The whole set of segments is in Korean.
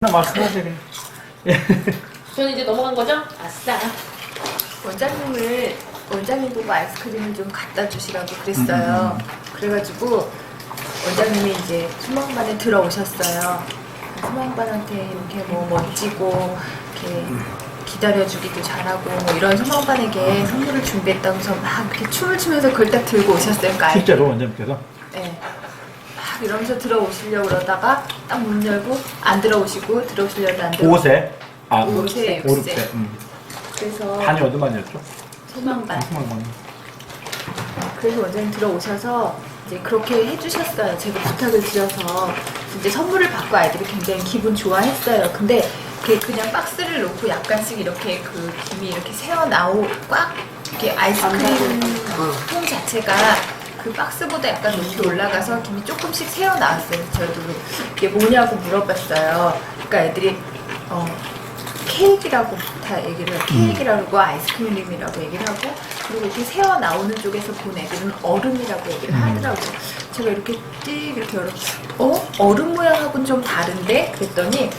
하나 말씀하세요. 저는 이제 넘어간 거죠? 아싸. 원장님 보고 아이스크림을 좀 갖다 주시라고 그랬어요. 그래가지고 원장님이 이제 소망반에 들어오셨어요. 소망반한테 이렇게 뭐 멋지고 이렇게 기다려주기도 잘하고 뭐 이런 소망반에게 선물을 준비했다고 해서 막 이렇게 춤을 추면서 그걸 딱 들고 오셨어요. 그러니까 실제로 원장님께서? 네. 막 이러면서 들어오시려고 그러다가 딱 문 열고 안 들어오시고 들어오시려고 안 들어오시고 5세? 아, 5세. 5, 6세. 그래서 반이 어느 반이었죠? 소망반. 소망반. 그래서 원장님 들어오셔서 이제 그렇게 해주셨어요. 제가 부탁을 드려서 이제 선물을 받고 아이들이 굉장히 기분 좋아했어요. 근데 그냥 박스를 놓고 약간씩 이렇게 그 김이 이렇게 새어 나오 꽉 이렇게 아이스크림 통 자체가 그 박스보다 약간 높이 올라가서 김이 조금씩 새어 나왔어요. 저도 이게 뭐냐고 물어봤어요. 그러니까 애들이 케이크라고 다 얘기를 해요. 케이크라고 그러고 아이스크림이라고 얘기를 하고 그리고 이렇게 새어 나오는 쪽에서 본 애들은 얼음이라고 얘기를 하더라고요. 제가 이렇게 띡 이렇게 얼음 모양하고는 좀 다른데 그랬더니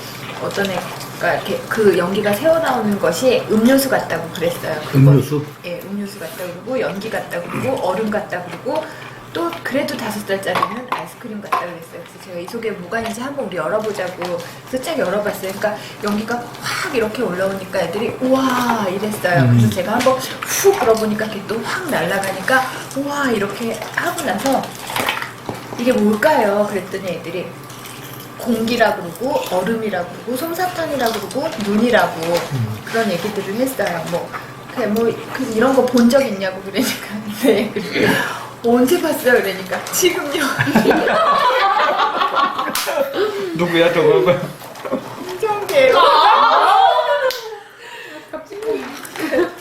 어떤 애가 이렇게 그 연기가 새어 나오는 것이 음료수 같다고 그랬어요. 음료수? 예, 음료수 같다고 그러고 연기 같다고 그러고 얼음 같다고 그러고 또 그래도 5살짜리는 아이스크림 같다고 그랬어요. 그래서 제가 이 속에 뭐가 있는지 한번 우리 열어보자고 그래서 쫙 열어봤어요. 그러니까 연기가 확 이렇게 올라오니까 애들이 우와 이랬어요. 그래서 제가 한번 훅 불어보니까 이렇게 또 확 날아가니까 우와 이렇게 하고 나서 이게 뭘까요? 그랬더니 애들이 공기라고 그러고 얼음이라고 그러고 솜사탕이라고 그러고 눈이라고 그런 얘기들을 했어요. 그래서 이런 거 본 적 있냐고 그러니까 네. 언제 봤어요? 그러니까 지금요. 누구야 저거? 김정재.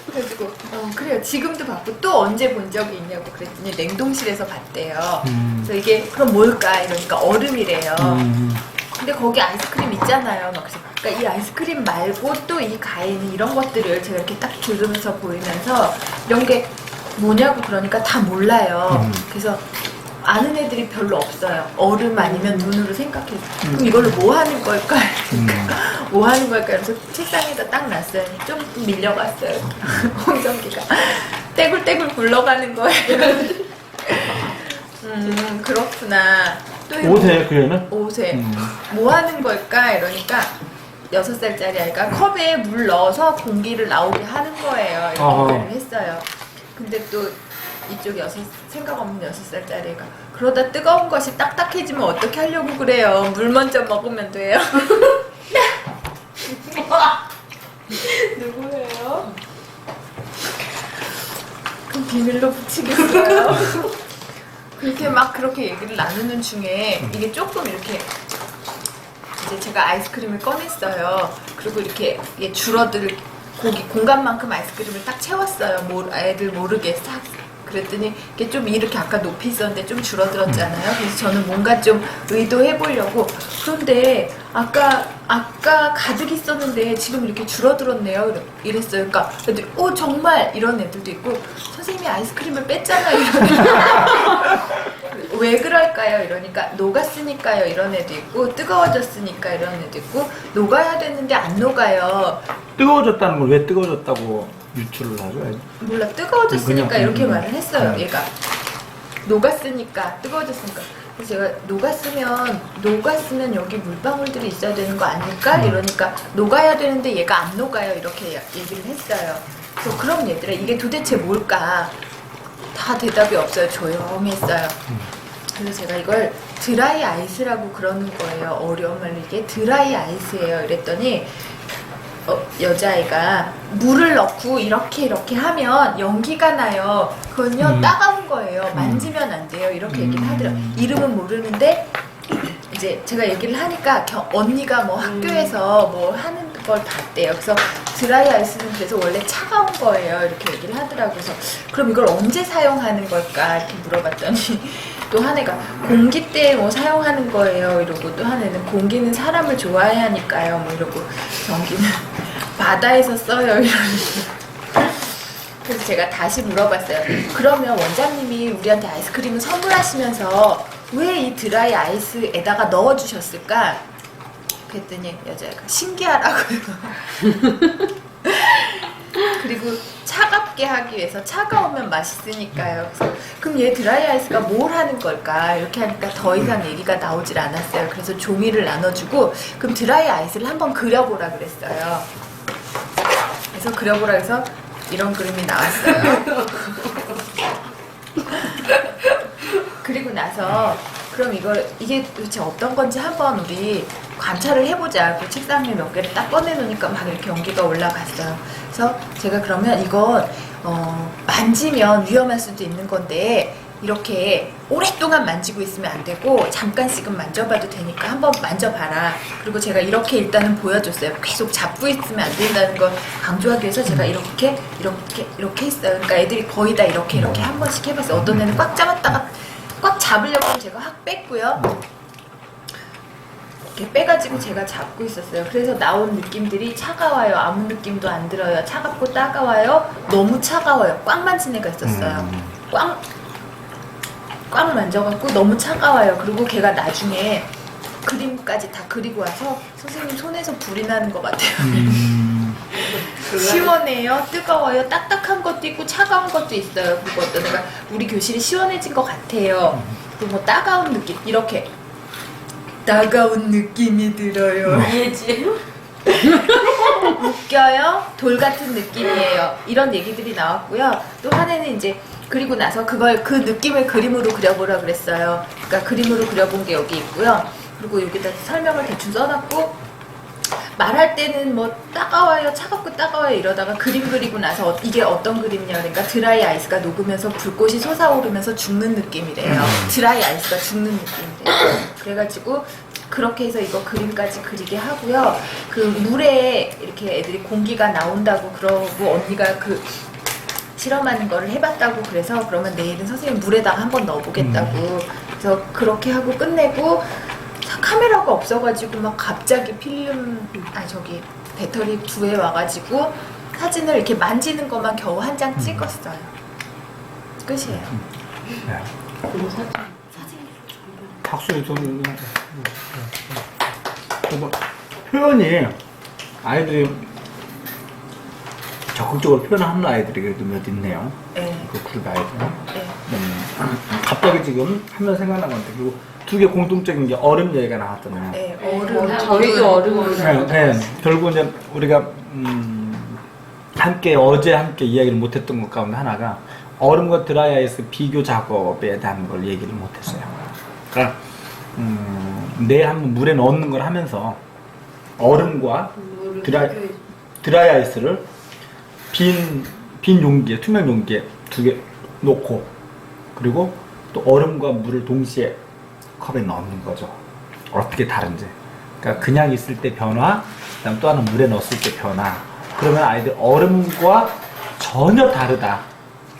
그래가지고 그래요. 지금도 봤고 또 언제 본 적이 있냐고 그랬더니 냉동실에서 봤대요. 그래서 이게 그럼 뭘까? 이러니까 얼음이래요. 근데 거기 아이스크림 있잖아요. 막 그러니까 이 아이스크림 말고 또 이 가에는 이런 것들을 제가 이렇게 딱 들으면서 보이면서 이런 게 뭐냐고 그러니까 다 몰라요. 그래서 아는 애들이 별로 없어요. 얼음 아니면 눈으로 생각해서 그럼 이걸로 뭐 하는 걸까? 뭐 하는 걸까? 그래서 책상에다 딱 놨어요. 좀 밀려갔어요. 홍정기가 떼굴떼굴 굴러가는 거예요. 그렇구나. 또 5세 그 애는? 5세. 뭐 하는 걸까? 이러니까 6살짜리 아이가 컵에 물 넣어서 공기를 나오게 하는 거예요. 이렇게 얘기를 했어요. 근데 또 이쪽 생각 없는 6살짜리가 그러다 뜨거운 것이 딱딱해지면 어떻게 하려고 그래요? 물 먼저 먹으면 돼요. 누구예요? 그럼 비밀로 붙이겠어요. 그렇게 얘기를 나누는 중에 이게 조금 이렇게 이제 제가 아이스크림을 꺼냈어요. 그리고 이렇게 줄어들 공간만큼 아이스크림을 딱 채웠어요. 애들 모르게 싹. 그랬더니 이게 좀 이렇게 아까 높이 있었는데 좀 줄어들었잖아요. 그래서 저는 뭔가 좀 의도해 보려고. 그런데 아까 가득 있었는데 지금 이렇게 줄어들었네요. 이랬어요. 그러니까 애들이 정말 이런 애들도 있고 선생님이 아이스크림을 뺐잖아요. 왜 그럴까요? 이러니까 녹았으니까요. 이런 애도 있고 뜨거워졌으니까 이런 애도 있고 녹아야 되는데 안 녹아요. 뜨거워졌다는 걸 왜 뜨거워졌다고 유추를 하죠? 몰라 뜨거워졌으니까 그냥, 이렇게 말을 했어요. 얘가 녹았으니까 뜨거워졌으니까. 그래서 제가 녹았으면 여기 물방울들이 있어야 되는 거 아닐까? 이러니까 녹아야 되는데 얘가 안 녹아요. 이렇게 얘기를 했어요. 그래서 그럼 얘들아 이게 도대체 뭘까? 다 대답이 없어요. 조용했어요. 그래서 제가 이걸 드라이 아이스라고 그러는 거예요. 어려움을 이게 드라이 아이스예요. 이랬더니 여자아이가 물을 넣고 이렇게 하면 연기가 나요. 그건요 따가운 거예요. 만지면 안 돼요. 이렇게 얘기를 하더라고요. 이름은 모르는데 이제 제가 얘기를 하니까 언니가 뭐 학교에서 뭐 하는 걸 봤대요. 그래서 드라이 아이스는 그래서 원래 차가운 거예요. 이렇게 얘기를 하더라고요. 그래서 그럼 이걸 언제 사용하는 걸까? 이렇게 물어봤더니 또 한 애가 공기 때 뭐 사용하는 거예요. 이러고 또 한 애는 공기는 사람을 좋아해야 하니까요. 뭐 이러고 전기는 바다에서 써요. 이러고 그래서 제가 다시 물어봤어요. 그러면 원장님이 우리한테 아이스크림을 선물하시면서 왜 이 드라이 아이스에다가 넣어주셨을까? 그랬더니 여자애가 신기하라고요. 그리고 차갑게 하기 위해서 차가우면 맛있으니까요. 그래서 그럼 얘 드라이 아이스가 뭘 하는 걸까? 이렇게 하니까 더 이상 얘기가 나오질 않았어요. 그래서 종이를 나눠주고 그럼 드라이 아이스를 한번 그려보라 그랬어요. 그래서 그려보라 해서 이런 그림이 나왔어요. 그리고 나서 그럼 이게 도대체 어떤 건지 한번 우리 관찰을 해보자. 그 책상 위에 몇 개를 딱 꺼내놓으니까 막 이렇게 연기가 올라갔어요. 그래서 제가 그러면 이건 만지면 위험할 수도 있는 건데 이렇게 오랫동안 만지고 있으면 안 되고 잠깐씩은 만져봐도 되니까 한번 만져봐라. 그리고 제가 이렇게 일단은 보여줬어요. 계속 잡고 있으면 안 된다는 걸 강조하기 위해서 제가 이렇게 했어요. 그러니까 애들이 거의 다 이렇게 한 번씩 해봤어요. 어떤 애는 꽉 잡았다가 꽉 잡으려고 하면 제가 확 뺐고요. 이렇게 빼가지고 제가 잡고 있었어요. 그래서 나온 느낌들이 차가워요. 아무 느낌도 안 들어요. 차갑고 따가워요. 너무 차가워요. 꽉 만진 애가 있었어요. 꽉 만져갖고 너무 차가워요. 그리고 걔가 나중에 그림까지 다 그리고 와서 선생님 손에서 불이 나는 것 같아요. 시원해요, 뜨거워요, 딱딱한 것도 있고 차가운 것도 있어요. 그리고 어떤 애가 우리 교실이 시원해진 것 같아요. 그리고 뭐 따가운 느낌, 이렇게 따가운 느낌이 들어요. 이해지? 웃겨요? 돌 같은 느낌이에요. 이런 얘기들이 나왔고요. 또 하나는 이제 그리고 나서 그 느낌을 그림으로 그려보라 그랬어요. 그러니까 그림으로 그려본 게 여기 있고요. 그리고 여기다 설명을 대충 써놨고 말할 때는 뭐 따가워요, 차갑고 따가워요 이러다가 그림 그리고 나서 이게 어떤 그림이냐 그러니까 드라이 아이스가 녹으면서 불꽃이 솟아오르면서 죽는 느낌이래요. 드라이 아이스가 죽는 느낌이래요. 그래가지고 그렇게 해서 이거 그림까지 그리게 하고요. 그 물에 이렇게 애들이 공기가 나온다고 그러고 언니가 그 실험하는 거를 해봤다고 그래서 그러면 내일은 선생님 물에다가 한번 넣어보겠다고 그래서 그렇게 하고 끝내고 카메라가 없어가지고 막 갑자기 배터리 구해 와가지고 사진을 이렇게 만지는 것만 겨우 한 장 찍었어요. 끝이에요. 네. 박수를 좀. 표현이 아이들이 적극적으로 표현하는 아이들이 그래도 몇 있네요. 네. 그 그룹 아이들. 네. 갑자기 지금 하면 생각난 건데 그리고 두 개 공통적인 게 얼음 얘기가 나왔잖아요. 네, 얼음. 저희도 얼음을. 네. 결국 이제 우리가 어제 함께 이야기를 못했던 것 가운데 하나가 얼음과 드라이 아이스 비교 작업에 대한 걸 얘기를 못했어요. 그러니까 내일 한번 물에 넣는 걸 하면서 얼음과 드라이 아이스를 빈 용기에, 투명 용기에 두 개 놓고 그리고 또 얼음과 물을 동시에 컵에 넣는 거죠. 어떻게 다른지. 그러니까 그냥 있을 때 변화, 그다음 또 하나 물에 넣었을 때 변화. 그러면 아이들 얼음과 전혀 다르다.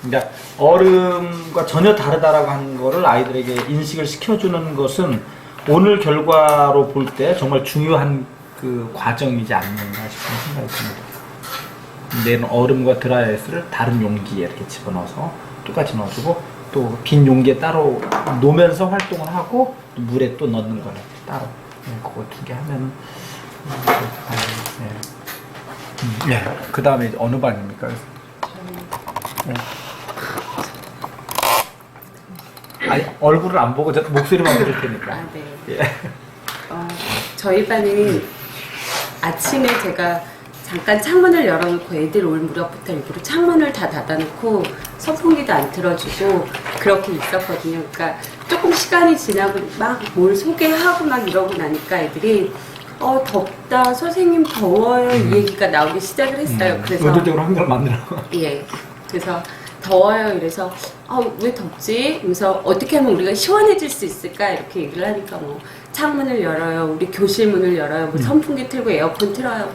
그러니까 얼음과 전혀 다르다라고 하는 거를 아이들에게 인식을 시켜주는 것은 오늘 결과로 볼 때 정말 중요한 그 과정이지 않는가 싶은 생각이 듭니다. 내는 얼음과 드라이 아이스를 다른 용기에 이렇게 집어넣어서 똑같이 넣어주고 또 빈 용기에 따로 놓으면서 활동을 하고 또 물에 또 넣는 거는 따로 그거 두 개 하면 네. 그 다음에 어느 반입니까? 네. 아니 얼굴을 안 보고 목소리만 들을 테니까. 아, 네. 예. 저희 반은 아침에 제가 잠깐 창문을 열어놓고 애들 올 무렵부터 일부러 창문을 다 닫아놓고 선풍기도 안 틀어주고 그렇게 있었거든요. 그러니까 조금 시간이 지나고 막 뭘 소개하고 막 이러고 나니까 애들이 덥다, 선생님 더워요 이 얘기가 나오기 시작을 했어요. 그래서 의도적으로 환경을 만들라고. 예. 그래서 더워요. 이래서 왜 덥지? 그래서 어떻게 하면 우리가 시원해질 수 있을까? 이렇게 얘기를 하니까 뭐 창문을 열어요. 우리 교실 문을 열어요. 뭐 선풍기 틀고 에어컨 틀어요.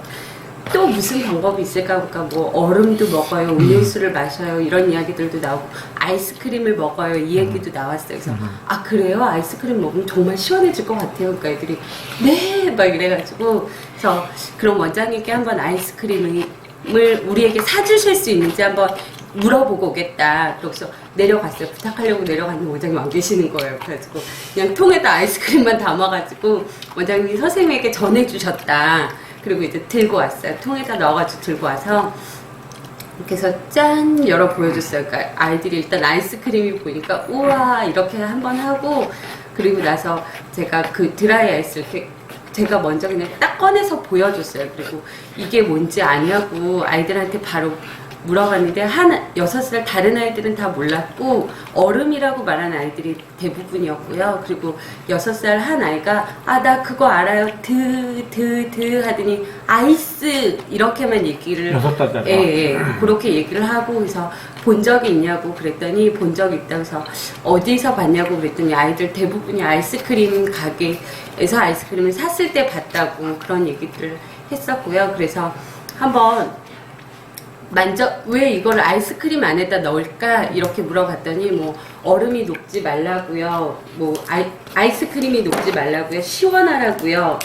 또 무슨 방법이 있을까? 그러니까 뭐 얼음도 먹어요. 음료수를 마셔요. 이런 이야기들도 나오고 아이스크림을 먹어요. 이 얘기도 나왔어요. 그래서 아 그래요? 아이스크림 먹으면 정말 시원해질 것 같아요. 그러니까 애들이 네! 막 이래가지고 그래서 그럼 원장님께 한번 아이스크림을 우리에게 사주실 수 있는지 한번 물어보고 오겠다. 그래서 내려갔어요. 부탁하려고 내려갔는데 원장님 안 계시는 거예요. 그래가지고 그냥 통에다 아이스크림만 담아가지고 원장님이 선생님에게 전해주셨다. 그리고 이제 들고 왔어요. 통에다 넣어가지고 들고 와서 이렇게 해서 짠 열어 보여줬어요. 그러니까 아이들이 일단 아이스크림이 보니까 우와 이렇게 한번 하고, 그리고 나서 제가 그 드라이 아이스 이렇게 제가 먼저 그냥 딱 꺼내서 보여줬어요. 그리고 이게 뭔지 아냐고 아이들한테 바로 물어봤는데 6살 다른 아이들은 다 몰랐고 얼음이라고 말하는 아이들이 대부분이었고요. 그리고 6살 한 아이가 아 나 그거 알아요 드 하더니 아이스 이렇게만 얘기를 6살짜리. 예, 그렇게 얘기를 하고, 그래서 본 적이 있냐고 그랬더니 본 적이 있다고 해서 어디서 봤냐고 그랬더니 아이들 대부분이 아이스크림 가게에서 아이스크림을 샀을 때 봤다고 그런 얘기들을 했었고요. 그래서 한번 왜 이걸 아이스크림 안에다 넣을까 이렇게 물어봤더니 뭐 얼음이 녹지 말라고요, 뭐 아이스크림이 녹지 말라고요, 시원하라고요,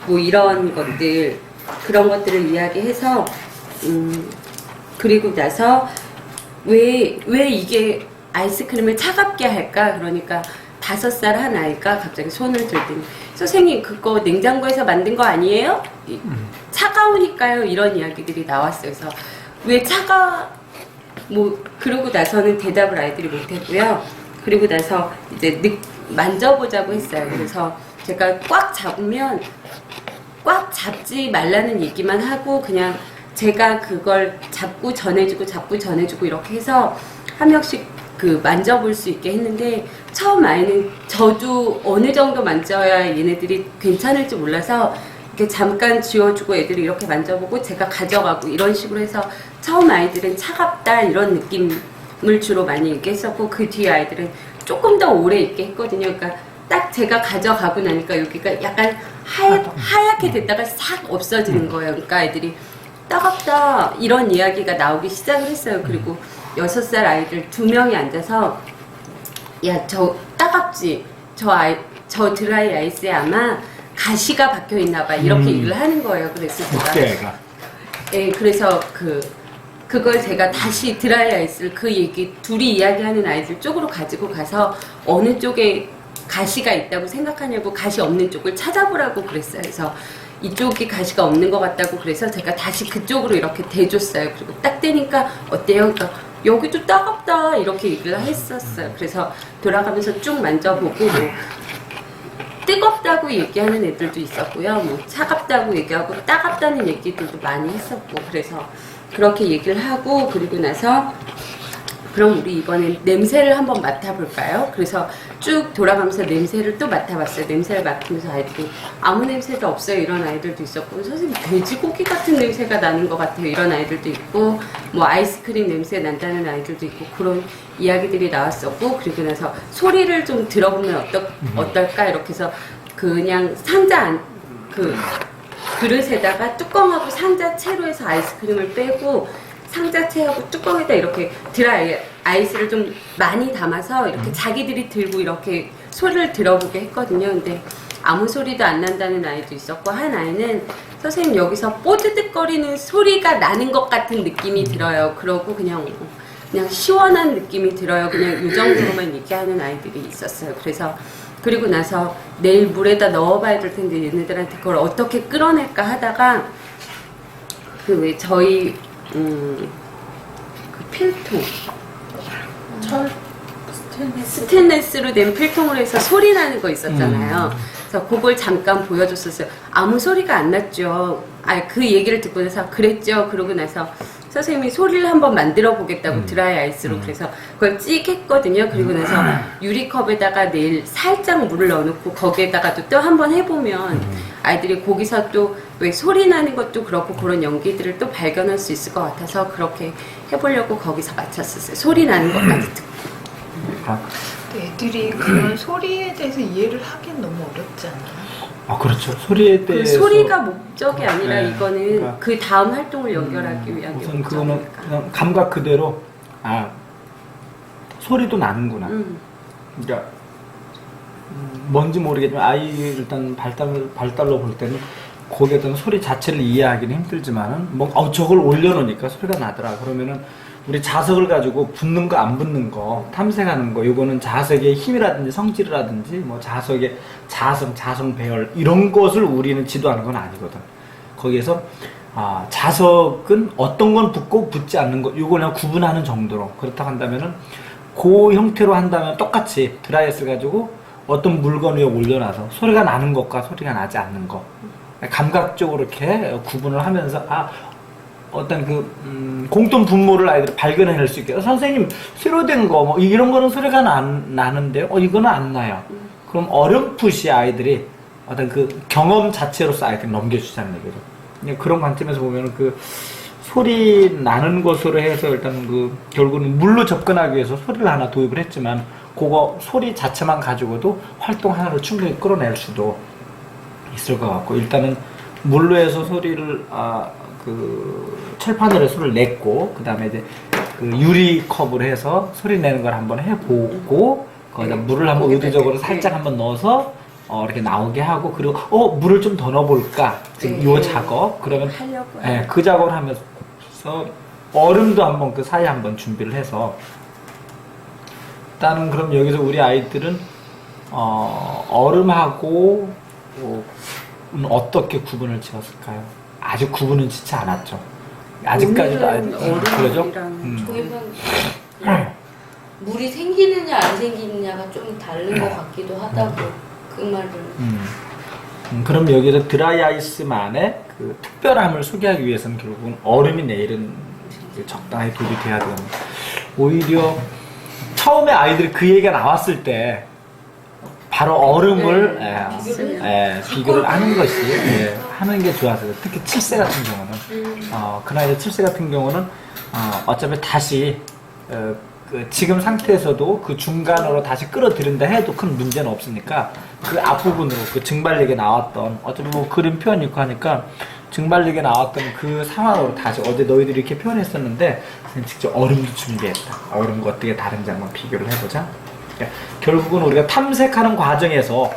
뭐 이런 것들 그런 것들을 이야기해서 그리고 나서 왜 이게 아이스크림을 차갑게 할까? 그러니까 5살 한 아이가 갑자기 손을 들더니 선생님 그거 냉장고에서 만든 거 아니에요? 차가우니까요. 이런 이야기들이 나왔어요. 그래서 왜 그러고 나서는 대답을 아이들이 못했고요. 그리고 나서 이제 만져보자고 했어요. 그래서 제가 꽉 잡으면 꽉 잡지 말라는 얘기만 하고 그냥 제가 그걸 잡고 전해주고 이렇게 해서 한 명씩 그 만져볼 수 있게 했는데, 처음 아이는 저도 어느 정도 만져야 얘네들이 괜찮을지 몰라서 이렇게 잠깐 쥐어주고 애들이 이렇게 만져보고 제가 가져가고 이런 식으로 해서 처음 아이들은 차갑다 이런 느낌을 주로 많이 얘기했었고, 그 뒤에 아이들은 조금 더 오래 있게 했거든요. 그러니까 딱 제가 가져가고 나니까 여기가 약간 하얗게 됐다가 싹 없어지는 거예요. 그러니까 아이들이 따갑다 이런 이야기가 나오기 시작을 했어요. 그리고 6살 아이들 2명이 앉아서 야 저 따갑지? 저 드라이 아이스에 아마 가시가 박혀 있나 봐 이렇게 얘기를 하는 거예요. 그래서 제가 그래서 그걸 제가 다시 드라이 아이스를 둘이 이야기하는 아이들 쪽으로 가지고 가서 어느 쪽에 가시가 있다고 생각하냐고 가시 없는 쪽을 찾아보라고 그랬어요. 그래서 이쪽이 가시가 없는 것 같다고 그래서 제가 다시 그쪽으로 이렇게 대줬어요. 그리고 딱 대니까 어때요? 그러니까 여기도 따갑다 이렇게 얘기를 했었어요. 그래서 돌아가면서 쭉 만져보고 뭐 뜨겁다고 얘기하는 애들도 있었고요. 뭐 차갑다고 얘기하고 따갑다는 얘기들도 많이 했었고, 그래서 그렇게 얘기를 하고, 그리고 나서 그럼 우리 이번엔 냄새를 한번 맡아볼까요? 그래서 쭉 돌아가면서 냄새를 또 맡아봤어요. 냄새를 맡으면서 아이들이 아무 냄새도 없어요 이런 아이들도 있었고, 선생님 돼지고기 같은 냄새가 나는 것 같아요 이런 아이들도 있고, 뭐 아이스크림 냄새 난다는 아이들도 있고, 그런 이야기들이 나왔었고, 그리고 나서 소리를 좀 들어보면 어떨까 이렇게 해서 그냥 그릇에다가 뚜껑하고 상자채로 해서 아이스크림을 빼고 상자채하고 뚜껑에다 이렇게 드라이 아이스를 좀 많이 담아서 이렇게 자기들이 들고 이렇게 소리를 들어보게 했거든요. 근데 아무 소리도 안 난다는 아이도 있었고, 한 아이는 선생님 여기서 뽀드득거리는 소리가 나는 것 같은 느낌이 들어요. 그러고 그냥 시원한 느낌이 들어요. 그냥 이 정도로만 얘기하는 아이들이 있었어요. 그래서 그리고 나서 내일 물에다 넣어봐야 될 텐데 얘네들한테 그걸 어떻게 끌어낼까 하다가 왜 저희 그 필통 스테인레스로 된 필통으로 해서 소리 나는 거 있었잖아요. 그래서 그걸 잠깐 보여줬었어요. 아무 소리가 안 났죠. 그 얘기를 듣고 나서 그랬죠. 그러고 나서 선생님이 소리를 한번 만들어 보겠다고 드라이 아이스로 그래서 그걸 찍 했거든요. 그리고 나서 유리컵에다가 내일 살짝 물을 넣어놓고 거기에다가도 또 한번 해보면 아이들이 거기서 또 왜 소리 나는 것도 그렇고 그런 연기들을 또 발견할 수 있을 것 같아서 그렇게 해보려고 거기서 맞췄었어요. 소리 나는 것까지 듣고. 애들이 그런 소리에 대해서 이해를 하긴 너무 어렵지 않아요? 그렇죠. 소리에 대해서. 소리가 목적이 아니라 네. 이거는 그러니까, 그 다음 활동을 연결하기 위한 우선 목적이니까. 그거는 그냥 감각 그대로 소리도 나는구나. 그러니까 뭔지 모르겠지만 아이 일단 발달로 볼 때는 거기에 대한 소리 자체를 이해하기는 힘들지만은 저걸 올려놓으니까 소리가 나더라. 그러면은 우리 자석을 가지고 붙는 거 안 붙는 거 탐색하는 거 요거는 자석의 힘이라든지 성질이라든지 뭐 자석의 자성 배열 이런 것을 우리는 지도하는 건 아니거든. 거기에서 자석은 어떤 건 붙고 붙지 않는 거 요걸 그냥 구분하는 정도로 그렇다고 한다면은 그 형태로 한다면 똑같이 드라이아이스 가지고 어떤 물건 위에 올려놔서 소리가 나는 것과 소리가 나지 않는 것 감각적으로 이렇게 구분을 하면서 어떤 공통 분모를 아이들이 발견해낼 수 있게 선생님 새로 된 거 뭐 이런 거는 소리가 나는데요 이거는 안 나요. 그럼 어렴풋이 아이들이 어떤 그 경험 자체로서 아이들이 넘겨주자는 얘기죠. 그런 관점에서 보면 그 소리 나는 것으로 해서 일단 결국은 물로 접근하기 위해서 소리를 하나 도입을 했지만 그거 소리 자체만 가지고도 활동 하나로 충분히 끌어낼 수도 있을 것 같고 일단은 물로 해서 소리를 철판으로 소리를 냈고 그 다음에 이제 유리 컵으로 해서 소리 내는 걸 한번 해보고 거기다 물을 한번 의도적으로 살짝 한번 넣어서 이렇게 나오게 하고 그리고 물을 좀 더 넣어볼까 지금 요 작업 그러면 그 작업을 하면서 얼음도 한번 그 사이에 한번 준비를 해서 일단은 그럼 여기서 우리 아이들은 얼음하고 어떻게 구분을 지었을까요? 아직 구분은 짓지 않았죠. 아직까지도 그러죠? 저희는 물이 생기느냐 안 생기느냐가 좀 다른 것 같기도 하다고 그 말을. 그럼 여기서 드라이아이스만의 그 특별함을 소개하기 위해서는 결국은 얼음이 내일은 적당히 도입이 돼야 되거든요. 오히려 처음에 아이들이 그 얘기가 나왔을 때 바로 얼음을 비교를 하는 것이 하는 게 좋았어요. 특히 7세 같은 경우는 그 나이 7세 같은 경우는 어차피 다시 지금 상태에서도 그 중간으로 다시 끌어들인다 해도 큰 문제는 없으니까 그 앞부분으로 그 증발력에 나왔던 어차피 뭐 그림 표현 있고 하니까 증발력에 나왔던 그 상황으로 다시 어제 너희들이 이렇게 표현했었는데 직접 얼음도 준비했다. 얼음과 어떻게 다른지 한번 비교를 해보자. 결국은 우리가 탐색하는 과정에서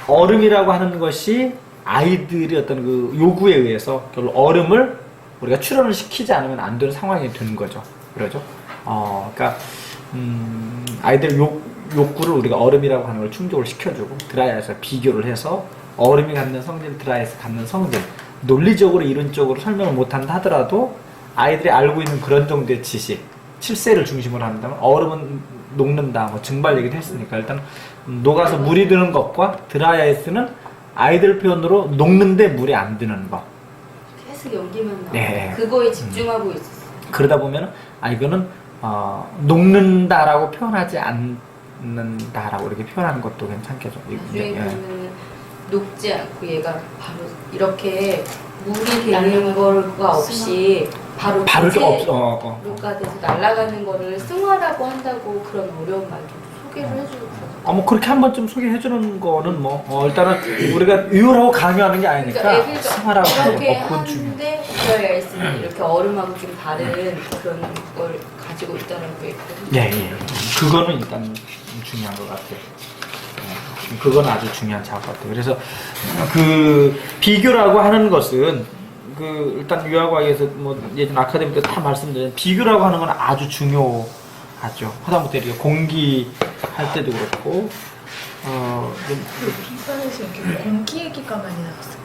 얼음이라고 하는 것이 아이들이 어떤 그 요구에 의해서 결국 얼음을 우리가 출현을 시키지 않으면 안 되는 상황이 되는 거죠. 그러죠? 그러니까 아이들의 욕구를 우리가 얼음이라고 하는 걸 충족을 시켜주고 드라이아이스와 비교를 해서 얼음이 갖는 성질, 드라이아이스 갖는 성질 논리적으로 이론적으로 설명을 못한다 하더라도 아이들이 알고 있는 그런 정도의 지식 7세를 중심으로 한다면 얼음은 녹는다, 뭐 증발력이 했으니까 일단 녹아서 물이 드는 것과 드라이아이스는 아이들 표현으로 녹는데 물이 안 드는 것. 계속 연기만 나와. 그거에 집중하고 있었어. 그러다 보면 이거는 녹는다라고 표현하지 않는다라고 이렇게 표현하는 것도 괜찮겠죠. 나중에 그러면 녹지 않고 얘가 바로 이렇게 물이 되는 거가 없이 바로 이렇게 녹가 돼서 날아가는 거를 승화라고 한다고 그런 어려운 말도 소개를 해주고 그러죠. 뭐 그렇게 한번 좀 소개해주는 거는 일단은 우리가 유율하고 강요하는 게 아니니까 그러니까 애들도 승화라고 이렇게 하는 건 중요해. 하는데 드라이아이스는 이렇게 얼음하고 좀 다른 그런 걸 가지고 있다는 게 있거든요. 예. 그거는 일단 중요한 것 같아요. 그건 아주 중요한 작업 같아요. 그래서 그 비교라고 하는 것은 일단 유아과학에서 뭐 예전 아카데미 때 다 말씀드린 비교라고 하는 건 아주 중요하죠. 하다못해 이렇게 공기 할 때도 그렇고 비판에서 이렇게 공기 얘기가 많이 나왔을까?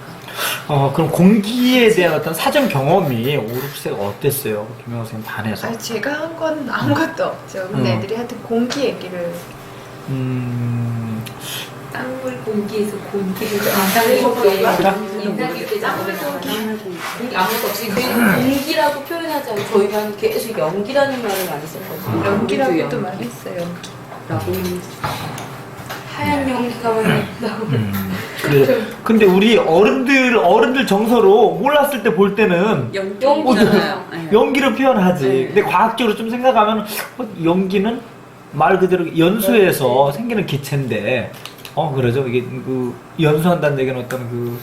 그럼 공기에 대한 어떤 사전 경험이 5, 6세가 어땠어요? 김영호 선생님 반에서? 제가 한 건 아무것도 없죠. 근데 애들이 하여튼 공기 얘기를 땅물 공기에서 공기를 인상 깊게 땅물 공기 아무것도 없이 그냥 공기라고 표현하지 않고 저희는 계속 연기라는 말을 많이 썼거든요. 연기라고도 많이 했어요. 연기. 하얀 연기가 많이 나오고. 근데 우리 어른들 정서로 몰랐을 때 볼 때는 연기잖아요. 연기를 표현하지. 근데 과학적으로 좀 생각하면 연기는 말 그대로 연수에서 생기는 기체인데 그러죠. 이게 연수한다는 얘기는 어떤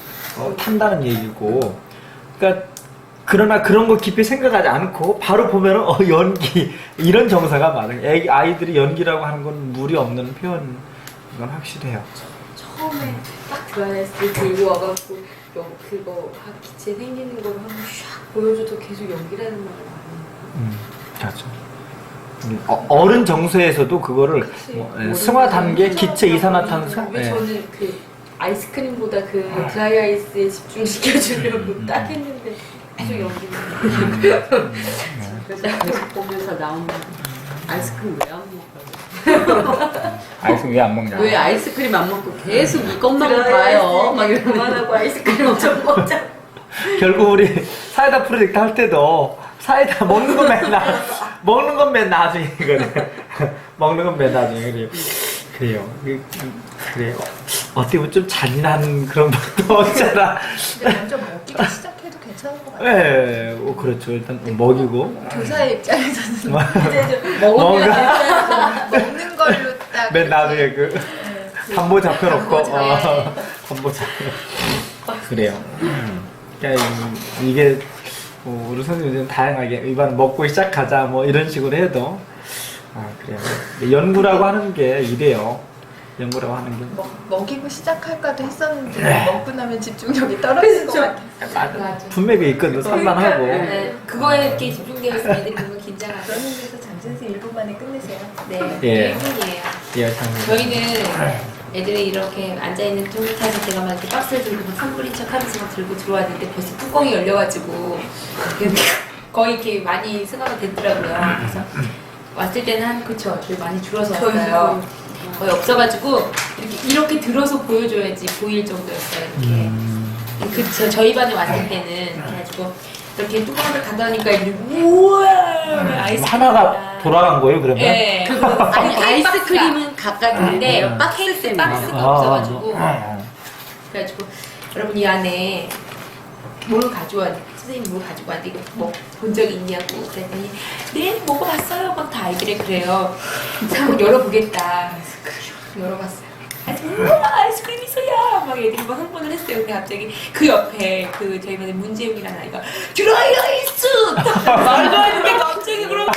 탄다는 얘기고. 그러니까 그러나 그런 거 깊이 생각하지 않고 바로 보면은 연기 이런 정서가 많아요. 아이들이 연기라고 하는 건 무리 없는 표현. 이건 확실해요. 처음에 딱 드라이아이스 들고 와갖고 그거 기체 생기는 거를 한번 샥 보여줘도 계속 연기라는 말을 많이 해요. 그렇죠. 어른 정서에서도 그거를 승화 단계, 기체 이산화탄소. 왜 예. 저는 그 아이스크림보다 그 드라이 아이스에 집중시켜주려고 딱 했는데 계속 연기는 그래서 계속 보면서 나오는 아이스크림 왜 안 먹어요? 아이스크림 왜 안 먹냐? 왜 아이스크림 안 먹고 계속 이것만 봐요? 막 이러면 그만하고 아이스크림 엄청 먹자. 결국 우리 사이다 프로젝트 할 때도 사이다 먹는 건 맨날 먹는 건 맨 나중이거든. 먹는 건 맨 나중에 그래요. 그래요. 어떻게 보면 좀 잔인한 그런 것도 없잖아. 근데 먼저 먹기가 시작해도 괜찮은 것 같아요. 네, 먹죠. 일단 먹이고. 교사의 입장에서는 이제 좀 먹으면 먹는 걸로 딱 맨 나중에 이렇게, 그 담보 잡혀놓고 담보 담보 잡혀. 그래요. 그러니까 이게 우리 선생님들은 다양하게 이번 먹고 시작하자 뭐 이런 식으로 해도 그래요. 연구라고 하는 게 이래요. 연구라고 하는 게. 먹이고 시작할까도 했었는데 네. 먹고 나면 집중력이 떨어질 것 같아요. 맞아. 분명히 있거든. 산만하고. 네, 그거에 이렇게 집중되어 있으면 애들이 보면 긴장하죠. 그런 의미에서 장선생 1분 만에 끝내세요. 네, 예. 1분이에요. 예, 참. 저희는 애들이 이렇게 앉아있는 틈타서 제가 막 이렇게 박스를 들고 막 산불인 척 하면서 막 들고 들어왔는데 벌써 뚜껑이 열려가지고 거의 이렇게 많이 승화가 됐더라고요. 그래서 왔을 때는 그쵸, 저희 많이 줄어서 왔어요. 거의 없어가지고 이렇게 들어서 보여줘야지 보일 정도였어요. 이렇게. 그쵸, 저희 반에 왔을 때는 그래가지고 이렇게 뚜껑을 닫아니까 애들이 우와 아이스크림 하나가 돌아간 거예요, 그러면? 네. 아니 아이스크림은 가까운데 네, 박스 박스가 없어가지고 그래가지고 여러분 이 안에 뭘 가져와 선생님 뭘 가지고 왔는데 이거 뭐 본 적이 있냐고 그랬더니 네 먹어봤어요 막 다 아이들이 그래요. 그래서 한번 열어보겠다. 그래서 열어봤어요. 아이스크림 있어야 막 애들이 막 흥분을 했어요. 근데 갑자기 그 옆에 그 저희 반에 문재웅이라는 아이가 드라이 아이스 말도 안 되는데 갑자기 그러고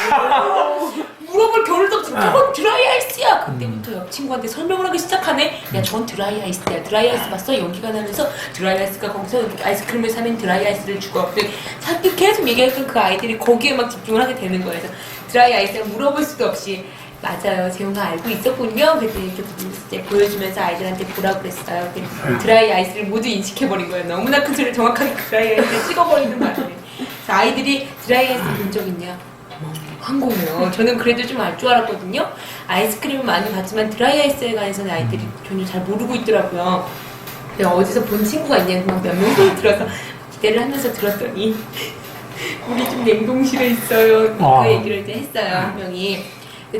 물어볼 겨를도 없이 저건 드라이 아이스야. 그때부터 옆 친구한테 설명을 하기 시작하네. 야 저건 드라이 아이스야. 드라이 아이스 봤어? 연기가 나면서 드라이 아이스가 거기서 아이스크림을 사면 드라이 아이스를 주고 자꾸 계속 얘기하니까 그 아이들이 거기에 막 집중을 하게 되는 거예요. 그래서 드라이 아이스를 물어볼 수도 없이 맞아요. 재용아 알고 있었군요. 그랬더니 이렇게 이제 보여주면서 아이들한테 보라고 그랬어요. 드라이 아이스를 모두 인식해버린 거예요. 너무나 큰 소리를 정확하게 드라이 아이스를 찍어버리는 바람에. 그래서 아이들이 드라이 아이스 본 적 있냐? 한 거예요. 저는 그래도 좀 알 줄 알았거든요. 아이스크림을 많이 봤지만 드라이 아이스에 관해서는 아이들이 전혀 잘 모르고 있더라고요. 내가 어디서 본 친구가 있냐고 막 몇 명 들어서 기대를 하면서 들었더니 우리 집 냉동실에 있어요. 그 얘기를 이제 했어요. 한 명이.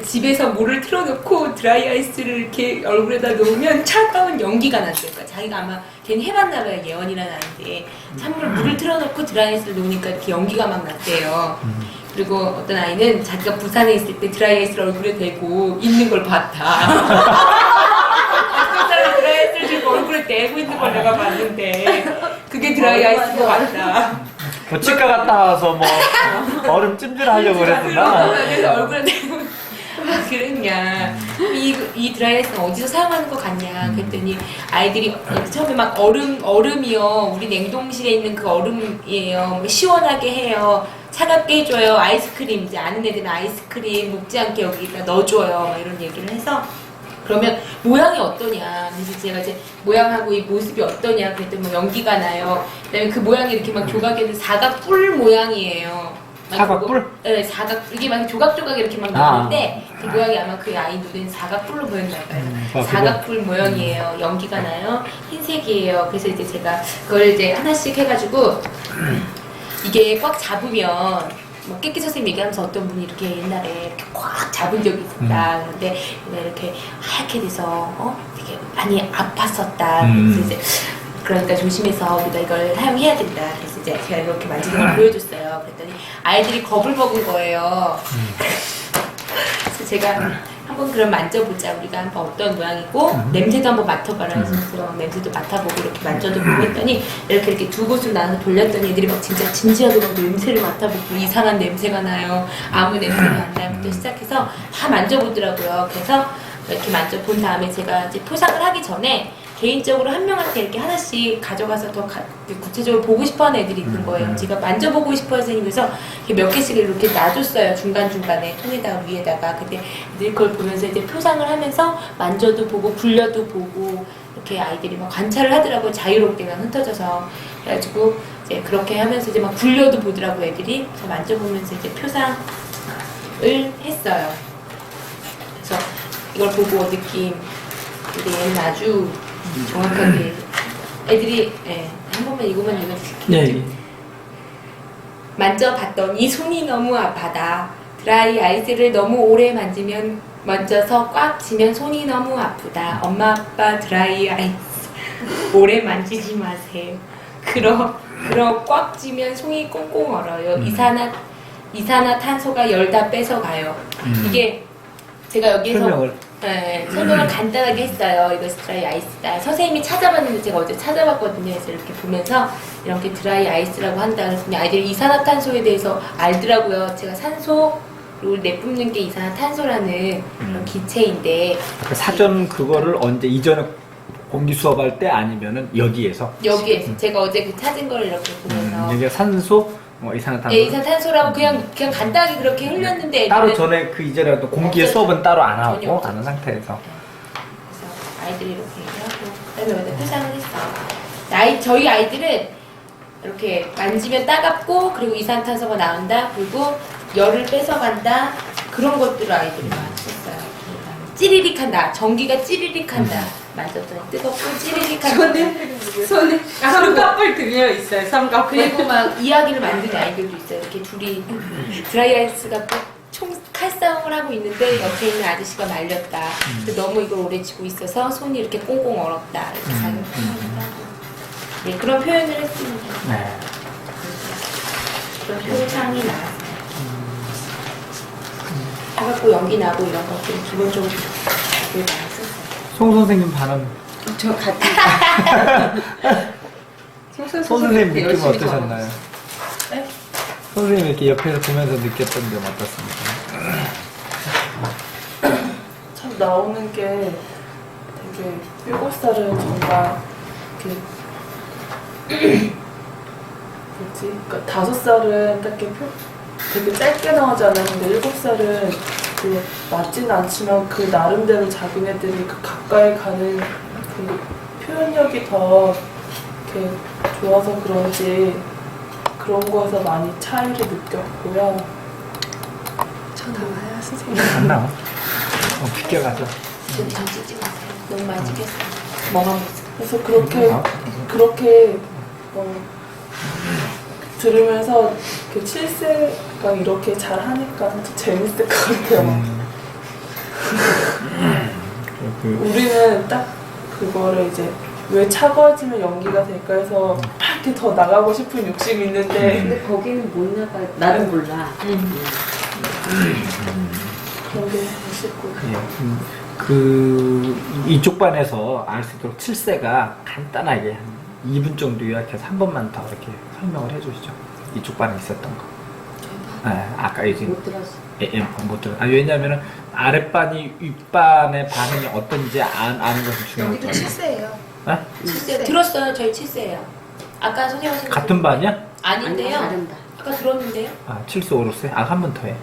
집에서 물을 틀어놓고 드라이 아이스를 이렇게 얼굴에다 놓으면 차가운 연기가 난대요. 그러니까 자기가 아마 걔는 해봤나 봐요. 예원이라는 아이인데 물을 틀어놓고 드라이 아이스를 놓으니까 이렇게 연기가 막 났대요. 그리고 어떤 아이는 자기가 부산에 있을 때 드라이 아이스를 얼굴에 대고 있는 걸 봤다. 그 사람 드라이 아이스를 들고 얼굴에 대고 있는 걸 내가 봤는데 그게 드라이 아이스인 것 같다. 뭐 치과 갔다 와서 뭐 얼음 찜질하려고 그랬구나. 그래서 얼굴에 대고 그랬냐 이 드라이 아이스는 어디서 사용하는 것 같냐 그랬더니 아이들이 처음에 막 얼음이요 우리 냉동실에 있는 그 얼음이에요 뭐 시원하게 해요 차갑게 해줘요 아이스크림 이제 아는 애들은 아이스크림 녹지 않게 여기다 넣어줘요 막 이런 얘기를 해서 그러면 모양이 어떠냐 그래서 제가 이제 모양하고 이 모습이 어떠냐 그랬더니 뭐 연기가 나요 그다음에 그 모양이 이렇게 막 조각에는 사각뿔 모양이에요. 사각뿔? 네, 사각 이게 막 조각조각 이렇게 막 나오는데 그 모양이 아마 그 아이 눈엔 사각뿔로 보였나 봐요. 사각뿔 모양이에요. 연기가 나요. 흰색이에요. 그래서 이제 제가 그걸 이제 하나씩 해가지고 이게 꽉 잡으면 뭐 깨끼 선생님 얘기하면서 어떤 분이 이렇게 옛날에 이렇게 꽉 잡은 적이 있었다. 그런데 이렇게 하얗게 돼서 되게 많이 아팠었다. 그래서 이제 그러니까 조심해서 우리가 이걸 사용해야 된다. 그래서 이제 제가 이렇게 만지는 걸 보여줬어요. 그랬더니 아이들이 겁을 먹은 거예요. 그래서 제가 한번 그럼 만져보자. 우리가 한번 어떤 모양이고 냄새도 한번 맡아봐라. 그래서 냄새도 맡아보고 이렇게 만져도 보고 했더니 이렇게 두 곳으로 나눠서 돌렸더니 애들이 막 진짜 진지하게 막 냄새를 맡아보고 이상한 냄새가 나요. 아무 냄새가 안 나요부터 시작해서 다 만져보더라고요. 그래서 이렇게 만져본 다음에 제가 이제 포장을 하기 전에 개인적으로 한 명한테 이렇게 하나씩 가져가서 더 구체적으로 보고 싶어하는 애들이 있는 거예요. 제가 만져보고 싶어서 선생님께서 몇 개씩 이렇게 놔줬어요. 중간중간에 통에다가 위에다가. 근데 애들이 그걸 보면서 이제 표상을 하면서 만져도 보고 굴려도 보고 이렇게 아이들이 막 관찰을 하더라고요. 자유롭게 그냥 흩어져서. 그래가지고 이제 그렇게 하면서 이제 막 굴려도 보더라고요. 애들이. 그래서 만져보면서 이제 표상을 했어요. 그래서 이걸 보고 느낌. 근데 얘는 아주 정확하게 애들이 한 번만 이것만 읽어주실게요. 네. 만져봤더니 손이 너무 아파다. 드라이 아이스를 너무 오래 만져서 꽉 쥐면 손이 너무 아프다. 엄마 아빠 드라이 아이스 오래 만지지 마세요. 그럼 꽉 쥐면 손이 꽁꽁 얼어요. 이산화탄소가 열 다 뺏어가요. 이게 제가 여기서 설명을 간단하게 했어요. 이거 드라이 아이스다. 선생님이 찾아봤는데 제가 어제 찾아봤거든요. 그래서 이렇게 보면서 이렇게 드라이 아이스라고 한다. 그래서 아이들이 이산화탄소에 대해서 알더라고요. 제가 산소 그리고 내뿜는 게 이산화탄소라는 그런 기체인데 사전 그거를 언제 이전에 공기 수업할 때 아니면은 여기에서 제가 어제 그 찾은 걸 이렇게 보면서 여기가 산소 이산화탄소. 이산탄소라고 그냥 간단하게 그렇게 흘렸는데 따로 전에 그 이전에 또 공기의 없었죠. 수업은 따로 안 전혀 하고 없었죠. 아는 상태에서. 그래서 아이들이 이렇게 얘기하고 그다음에 여기다 표상을 했어. 저희 아이들은 이렇게 만지면 따갑고 그리고 이산탄소가 나온다. 그리고 열을 뺏어간다. 그런 것들을 아이들이 많이 했어요. 찌리릭한다. 전기가 찌리릭한다. 만졌더니 뜨겁고 찌리릭한다. 손에 삼각뿔 들려 있어요. 삼각뿔. 그리고 막 이야기를 만드는 아이들도 있어요. 이렇게 둘이 드라이 아이스가 칼싸움을 하고 있는데 옆에 있는 아저씨가 말렸다. 너무 이걸 오래 쥐고 있어서 손이 이렇게 꽁꽁 얼었다. 이렇게 자기 표현을 하고. 네, 그런 표현을 했습니다. 네. 그런 표상이 나왔어요. 해갖고 연기 나고 이런 것들 기본적으로 되게 많이 썼어요. 송 선생님 반응. 저 같은. 송 선생님 느낌 열심히 어떠셨나요? 네? 선생님 이렇게 옆에서 보면서 느꼈던 점 어떻습니까? 참 나오는 게 되게 7살은 정말 이렇게 뭐지? 그러니까 5살은 딱 이렇게 되게 짧게 나오지 않았는데 7살은 그 맞지는 않지만 그 나름대로 자기네들이 그 가까이 가는 그 표현력이 더 이렇게 좋아서 그런지 그런 거에서 많이 차이를 느꼈고요. 저 나와요, 선생님. 안 나와. 비껴가죠. 좀 던지지 마세요. 너무 많이 찍혔어요. 멍하고 있어요. 그래서 그렇게 들으면서 그 7세가 이렇게 잘 하니까 좀 재밌을 것 같아요. 우리는 딱 그거를 이제 왜 차가워지면 연기가 될까 해서 막 이렇게 더 나가고 싶은 욕심이 있는데 근데 거기는 못 나가. 나는 몰라. 그런 게 멋있고. 이쪽 반에서 알 수 있도록 7세가 간단하게 한 2분 정도 요약해서 한 번만 더 이렇게 설명을 해주시죠. 이쪽 반에 있었던 거. 네, 아까 이제 못 들었어. 못 들어. 왜냐하면은 아랫반이 윗반의 반응이 어떤지 아는 것이 중요한 여기도 거예요. 7세예요. 네? 7세 들었어요. 저희 7세예요. 아까 선생님 하신 같은 반이야? 아닌데요. 아니, 다른다. 아까 들었는데요. 7세, 5세? 한 번 더 해.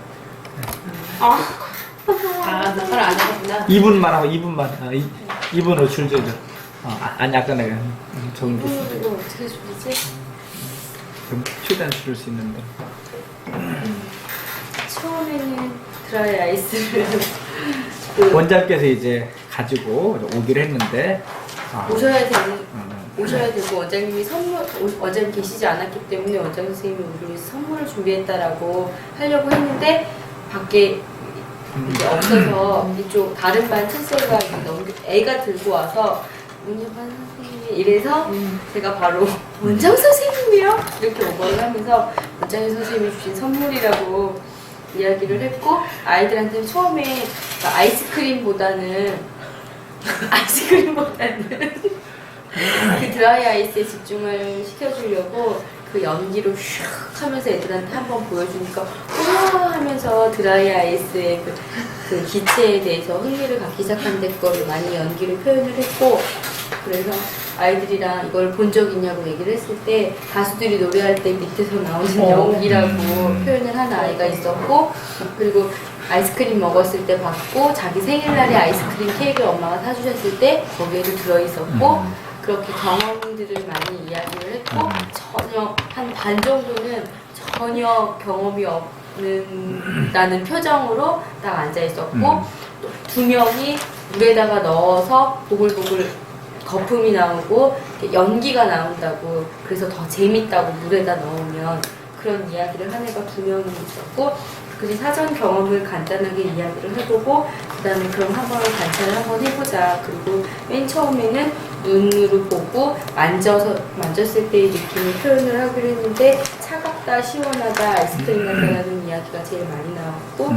녹화를 안 하구나. 2분만 하고 2분만. 2분으로 줄줄줄. 아니 아까 내가 적은 게 있어. 이거 어떻게 줄이지? 좀 최대한 줄일 수 있는데. 처음에는 드라이 아이스를 원장께서 이제 가지고 오기로 했는데 오셔야 되고 원장님이 원장님 계시지 않았기 때문에 원장 선생님이 우리 위해서 선물을 준비했다라고 하려고 했는데 밖에 이제 없어서 이쪽 다른 반 7세가 애가 들고 와서 문여반 선생님이 이래서 제가 바로 원장 선생님이요? 이렇게 오버를 하면서 원장 선생님이 주신 선물이라고 이야기를 했고 아이들한테 처음에 그러니까 아이스크림보다는 그 드라이 아이스에 집중을 시켜주려고 그 연기로 슉 하면서 애들한테 한번 보여주니까 우와 하면서 드라이 아이스의 그 기체에 대해서 흥미를 갖기 시작한 데 거를 많이 연기로 표현을 했고 그래서 아이들이랑 이걸 본 적 있냐고 얘기를 했을 때 가수들이 노래할 때 밑에서 나오는 연기라고 표현을 한 아이가 있었고, 그리고 아이스크림 먹었을 때 받고 자기 생일날에 아이스크림 케이크를 엄마가 사주셨을 때 거기에도 들어있었고, 그렇게 경험들을 많이 이야기를 했고, 전혀 한 반 정도는 전혀 경험이 없는다는 표정으로 딱 앉아 있었고, 또 두 명이 물에다가 넣어서 보글보글 거품이 나오고 연기가 나온다고, 그래서 더 재밌다고 물에다 넣으면, 그런 이야기를 한 애가 두 명이 있었고, 그래서 사전 경험을 간단하게 이야기를 해보고, 그 다음에 그럼 한번 관찰을 한번 해보자. 그리고 맨 처음에는 눈으로 보고 만졌을 때의 느낌을 표현을 하기로 했는데, 차갑다, 시원하다, 아이스크림 같다라는 이야기가 제일 많이 나왔고,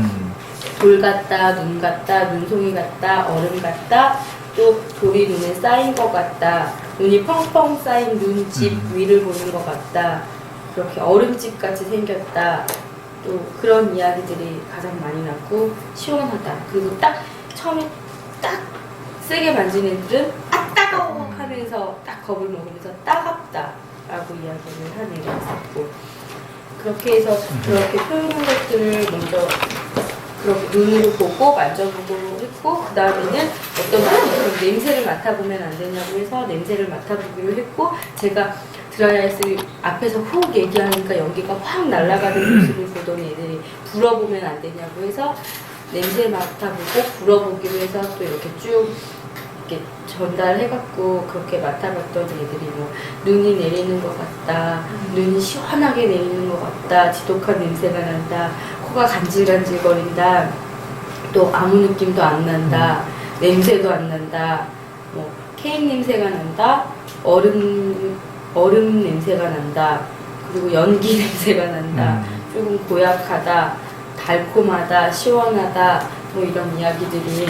돌 같다, 눈 같다, 눈송이 같다, 얼음 같다, 또 돌이 눈에 쌓인 것 같다, 눈이 펑펑 쌓인 눈집 위를 보는 것 같다, 그렇게 얼음집 같이 생겼다, 또 그런 이야기들이 가장 많이 났고, 시원하다. 그리고 딱 처음에 딱 세게 만진 애들은 아 따가워 하면서 딱 겁을 먹으면서 따갑다 라고 이야기를 한 애가 있었고, 그렇게 해서 그렇게 표현한 것들을 먼저 그렇게 눈으로 보고 만져보고 했고, 그 다음에는 어떤 분이 냄새를 맡아보면 안 되냐고 해서 냄새를 맡아보기로 했고, 제가 드라이아이스 앞에서 훅 얘기하니까 연기가 확 날아가는 모습을 보던 애들이 불어보면 안 되냐고 해서 냄새 맡아보고 불어보기로 해서 또 이렇게 쭉 이렇게 전달해갖고 그렇게 맡아봤던 애들이 뭐 눈이 내리는 것 같다, 눈이 시원하게 내리는 것 같다, 지독한 냄새가 난다, 코가 간질간질거린다, 또 아무 느낌도 안 난다, 냄새도 안 난다, 뭐 케이크 냄새가 난다, 얼음 냄새가 난다, 그리고 연기 냄새가 난다, 조금 고약하다, 달콤하다, 시원하다, 뭐 이런 이야기들이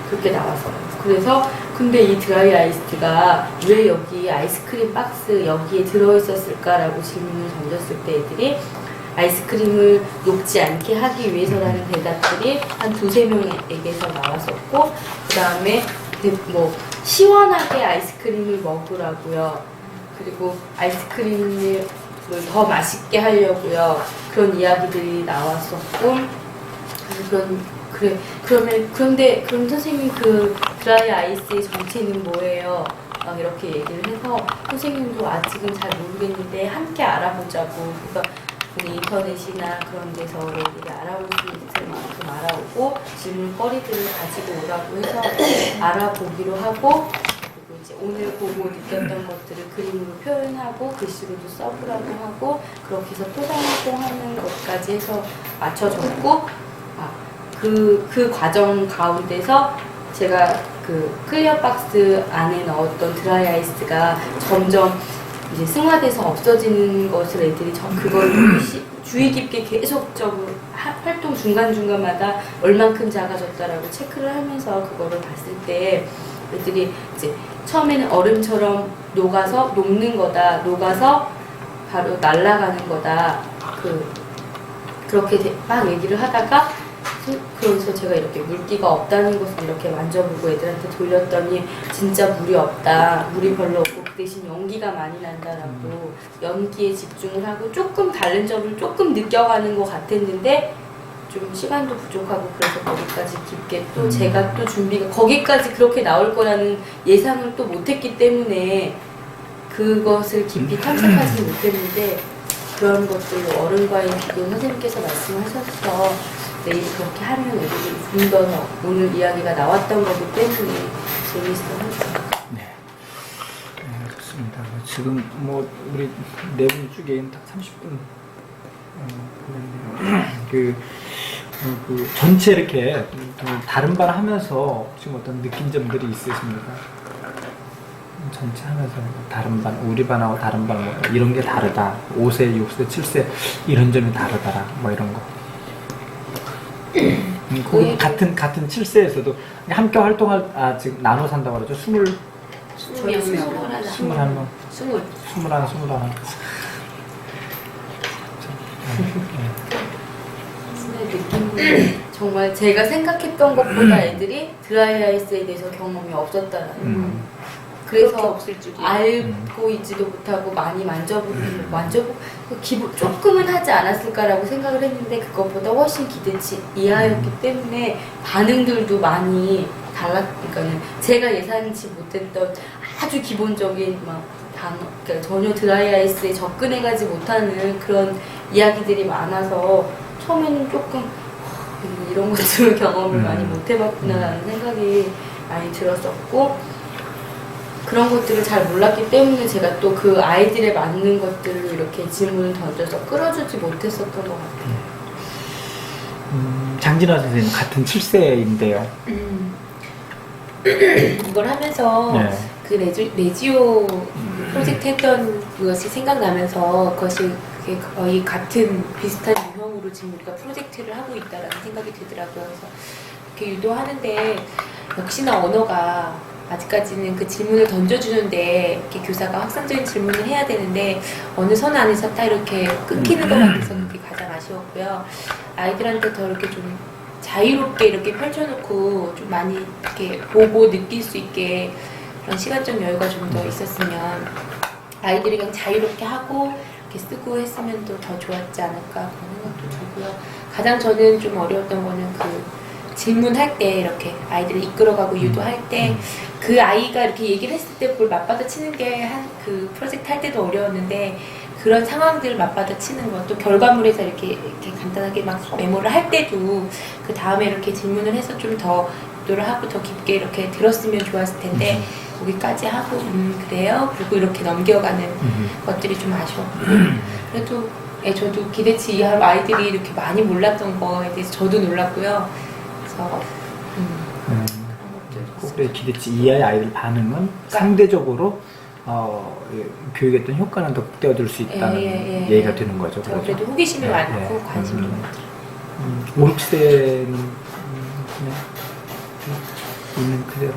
그렇게 나왔어요. 그래서 근데 이 드라이 아이스가 왜 여기 아이스크림 박스 여기에 들어있었을까라고 질문을 던졌을 때 애들이 아이스크림을 녹지 않게 하기 위해서라는 대답들이 한 두세 명에게서 나왔었고, 그 다음에 뭐 시원하게 아이스크림을 먹으라고요. 그리고 아이스크림을 더 맛있게 하려고요. 그런 이야기들이 나왔었고, 그런데 그럼 선생님 그 드라이 아이스의 정체는 뭐예요? 막 이렇게 얘기를 해서 선생님도 아직은 잘 모르겠는데 함께 알아보자고. 그러니까 인터넷이나 그런 데서 애들이 알아볼 수 있을 만큼 알아오고 질문거리들을 가지고 오라고 해서 알아보기로 하고, 그리고 이제 오늘 보고 느꼈던 것들을 그림으로 표현하고 글씨로도 써보라고 하고, 그렇게 해서 토상활동하는 것까지 해서 맞춰줬고, 그 과정 가운데서 제가 그 클리어 박스 안에 넣었던 드라이 아이스가 점점 이제 승화돼서 없어지는 것을 애들이 그걸 주의 깊게 계속적으로 활동 중간중간마다 얼만큼 작아졌다라고 체크를 하면서 그거를 봤을 때 애들이 이제 처음에는 얼음처럼 녹아서 녹는 거다, 녹아서 바로 날아가는 거다, 그렇게 막 얘기를 하다가, 그래서 제가 이렇게 물기가 없다는 것을 이렇게 만져보고 애들한테 돌렸더니 진짜 물이 없다, 물이 별로 없고 그 대신 연기가 많이 난다라고 연기에 집중을 하고 조금 다른 점을 조금 느껴가는 것 같았는데 좀 시간도 부족하고 그래서 거기까지 깊게 또 제가 또 준비가 거기까지 그렇게 나올 거라는 예상을 또 못했기 때문에 그것을 깊이 탐색하지 못했는데, 그런 것들로 어른과의 비교 선생님께서 말씀하셔서 내일 그렇게 하면 애들이 좀 더 오늘 이야기가 나왔던 거기 때문에 재밌어요. 네. 좋습니다. 지금 뭐 우리 네 분 쪽에 딱 30분 걸렸네요. 그 전체 이렇게 다른 반 하면서 지금 어떤 느낀 점들이 있으십니까? 전체 하면서 다른 반, 우리 반하고 다른 반 뭐 이런 게 다르다, 5세, 6세, 7세 이런 점이 다르다라 뭐 이런 거. 그 같은 7세에서도 함께 활동할 지금 나눠 산다고 그러죠. 21명. 정말 제가 생각했던 것보다 애들이 드라이 아이스에 대해서 경험이 없었다라는 거. 그렇게 그래서 없을 줄이야. 알고 있지도 못하고 많이 만져보고 기분 조금은 하지 않았을까라고 생각을 했는데 그것보다 훨씬 기대치 이하였기 때문에 반응들도 많이 달랐으니까는 제가 예상치 못했던 아주 기본적인 막 단어, 그러니까 전혀 드라이 아이스에 접근해가지 못하는 그런 이야기들이 많아서 처음에는 조금 이런 것들을 경험을 많이 못해봤구나라는 생각이 많이 들었었고 그런 것들을 잘 몰랐기 때문에 제가 또 그 아이들에 맞는 것들을 이렇게 질문을 던져서 끌어주지 못했었던 것 같아요. 장진아 선생님 같은 7세인데요. 이걸 하면서 네. 그 레지오 프로젝트 했던 그것이 생각나면서 그것이 그게 거의 같은 비슷한 유형으로 지금 우리가 프로젝트를 하고 있다라는 생각이 들더라고요. 그래서 이렇게 유도하는데 역시나 언어가 아직까지는 그 질문을 던져주는데 이렇게 교사가 확산적인 질문을 해야 되는데 어느 선 안에서 딱 이렇게 끊기는 것 같아서 그게 가장 아쉬웠고요. 아이들한테 더 이렇게 좀 자유롭게 이렇게 펼쳐놓고 좀 많이 이렇게 보고 느낄 수 있게 그런 시간적 여유가 좀 더 있었으면 아이들이 그냥 자유롭게 하고 이렇게 쓰고 했으면 또 더 좋았지 않을까 그런 생각도 들고요. 가장 저는 좀 어려웠던 거는 그 질문할 때 이렇게 아이들을 이끌어가고 유도할 때 그 아이가 이렇게 얘기를 했을 때 그걸 맞받아치는 게 한 그 프로젝트 할 때도 어려웠는데 그런 상황들을 맞받아치는 것 또 결과물에서 이렇게 간단하게 막 메모를 할 때도 그 다음에 이렇게 질문을 해서 좀 더 유도를 하고 더 깊게 이렇게 들었으면 좋았을 텐데 거기까지 하고 그래요 그리고 이렇게 넘겨가는 것들이 좀 아쉬웠고 그래도 저도 기대치 이하로 아이들이 이렇게 많이 몰랐던 거에 대해서 저도 놀랐고요. 그래서 그런 것들도 그래 기대치 이하의 아이들 반응은 상대적으로 교육의 어떤 효과는 더 극대화될 수 있다는 얘기가 되는 거죠. 저 그래도 호기심이 많고 관심이 좀 많죠. 5, 6세는 그냥 있는 그대로.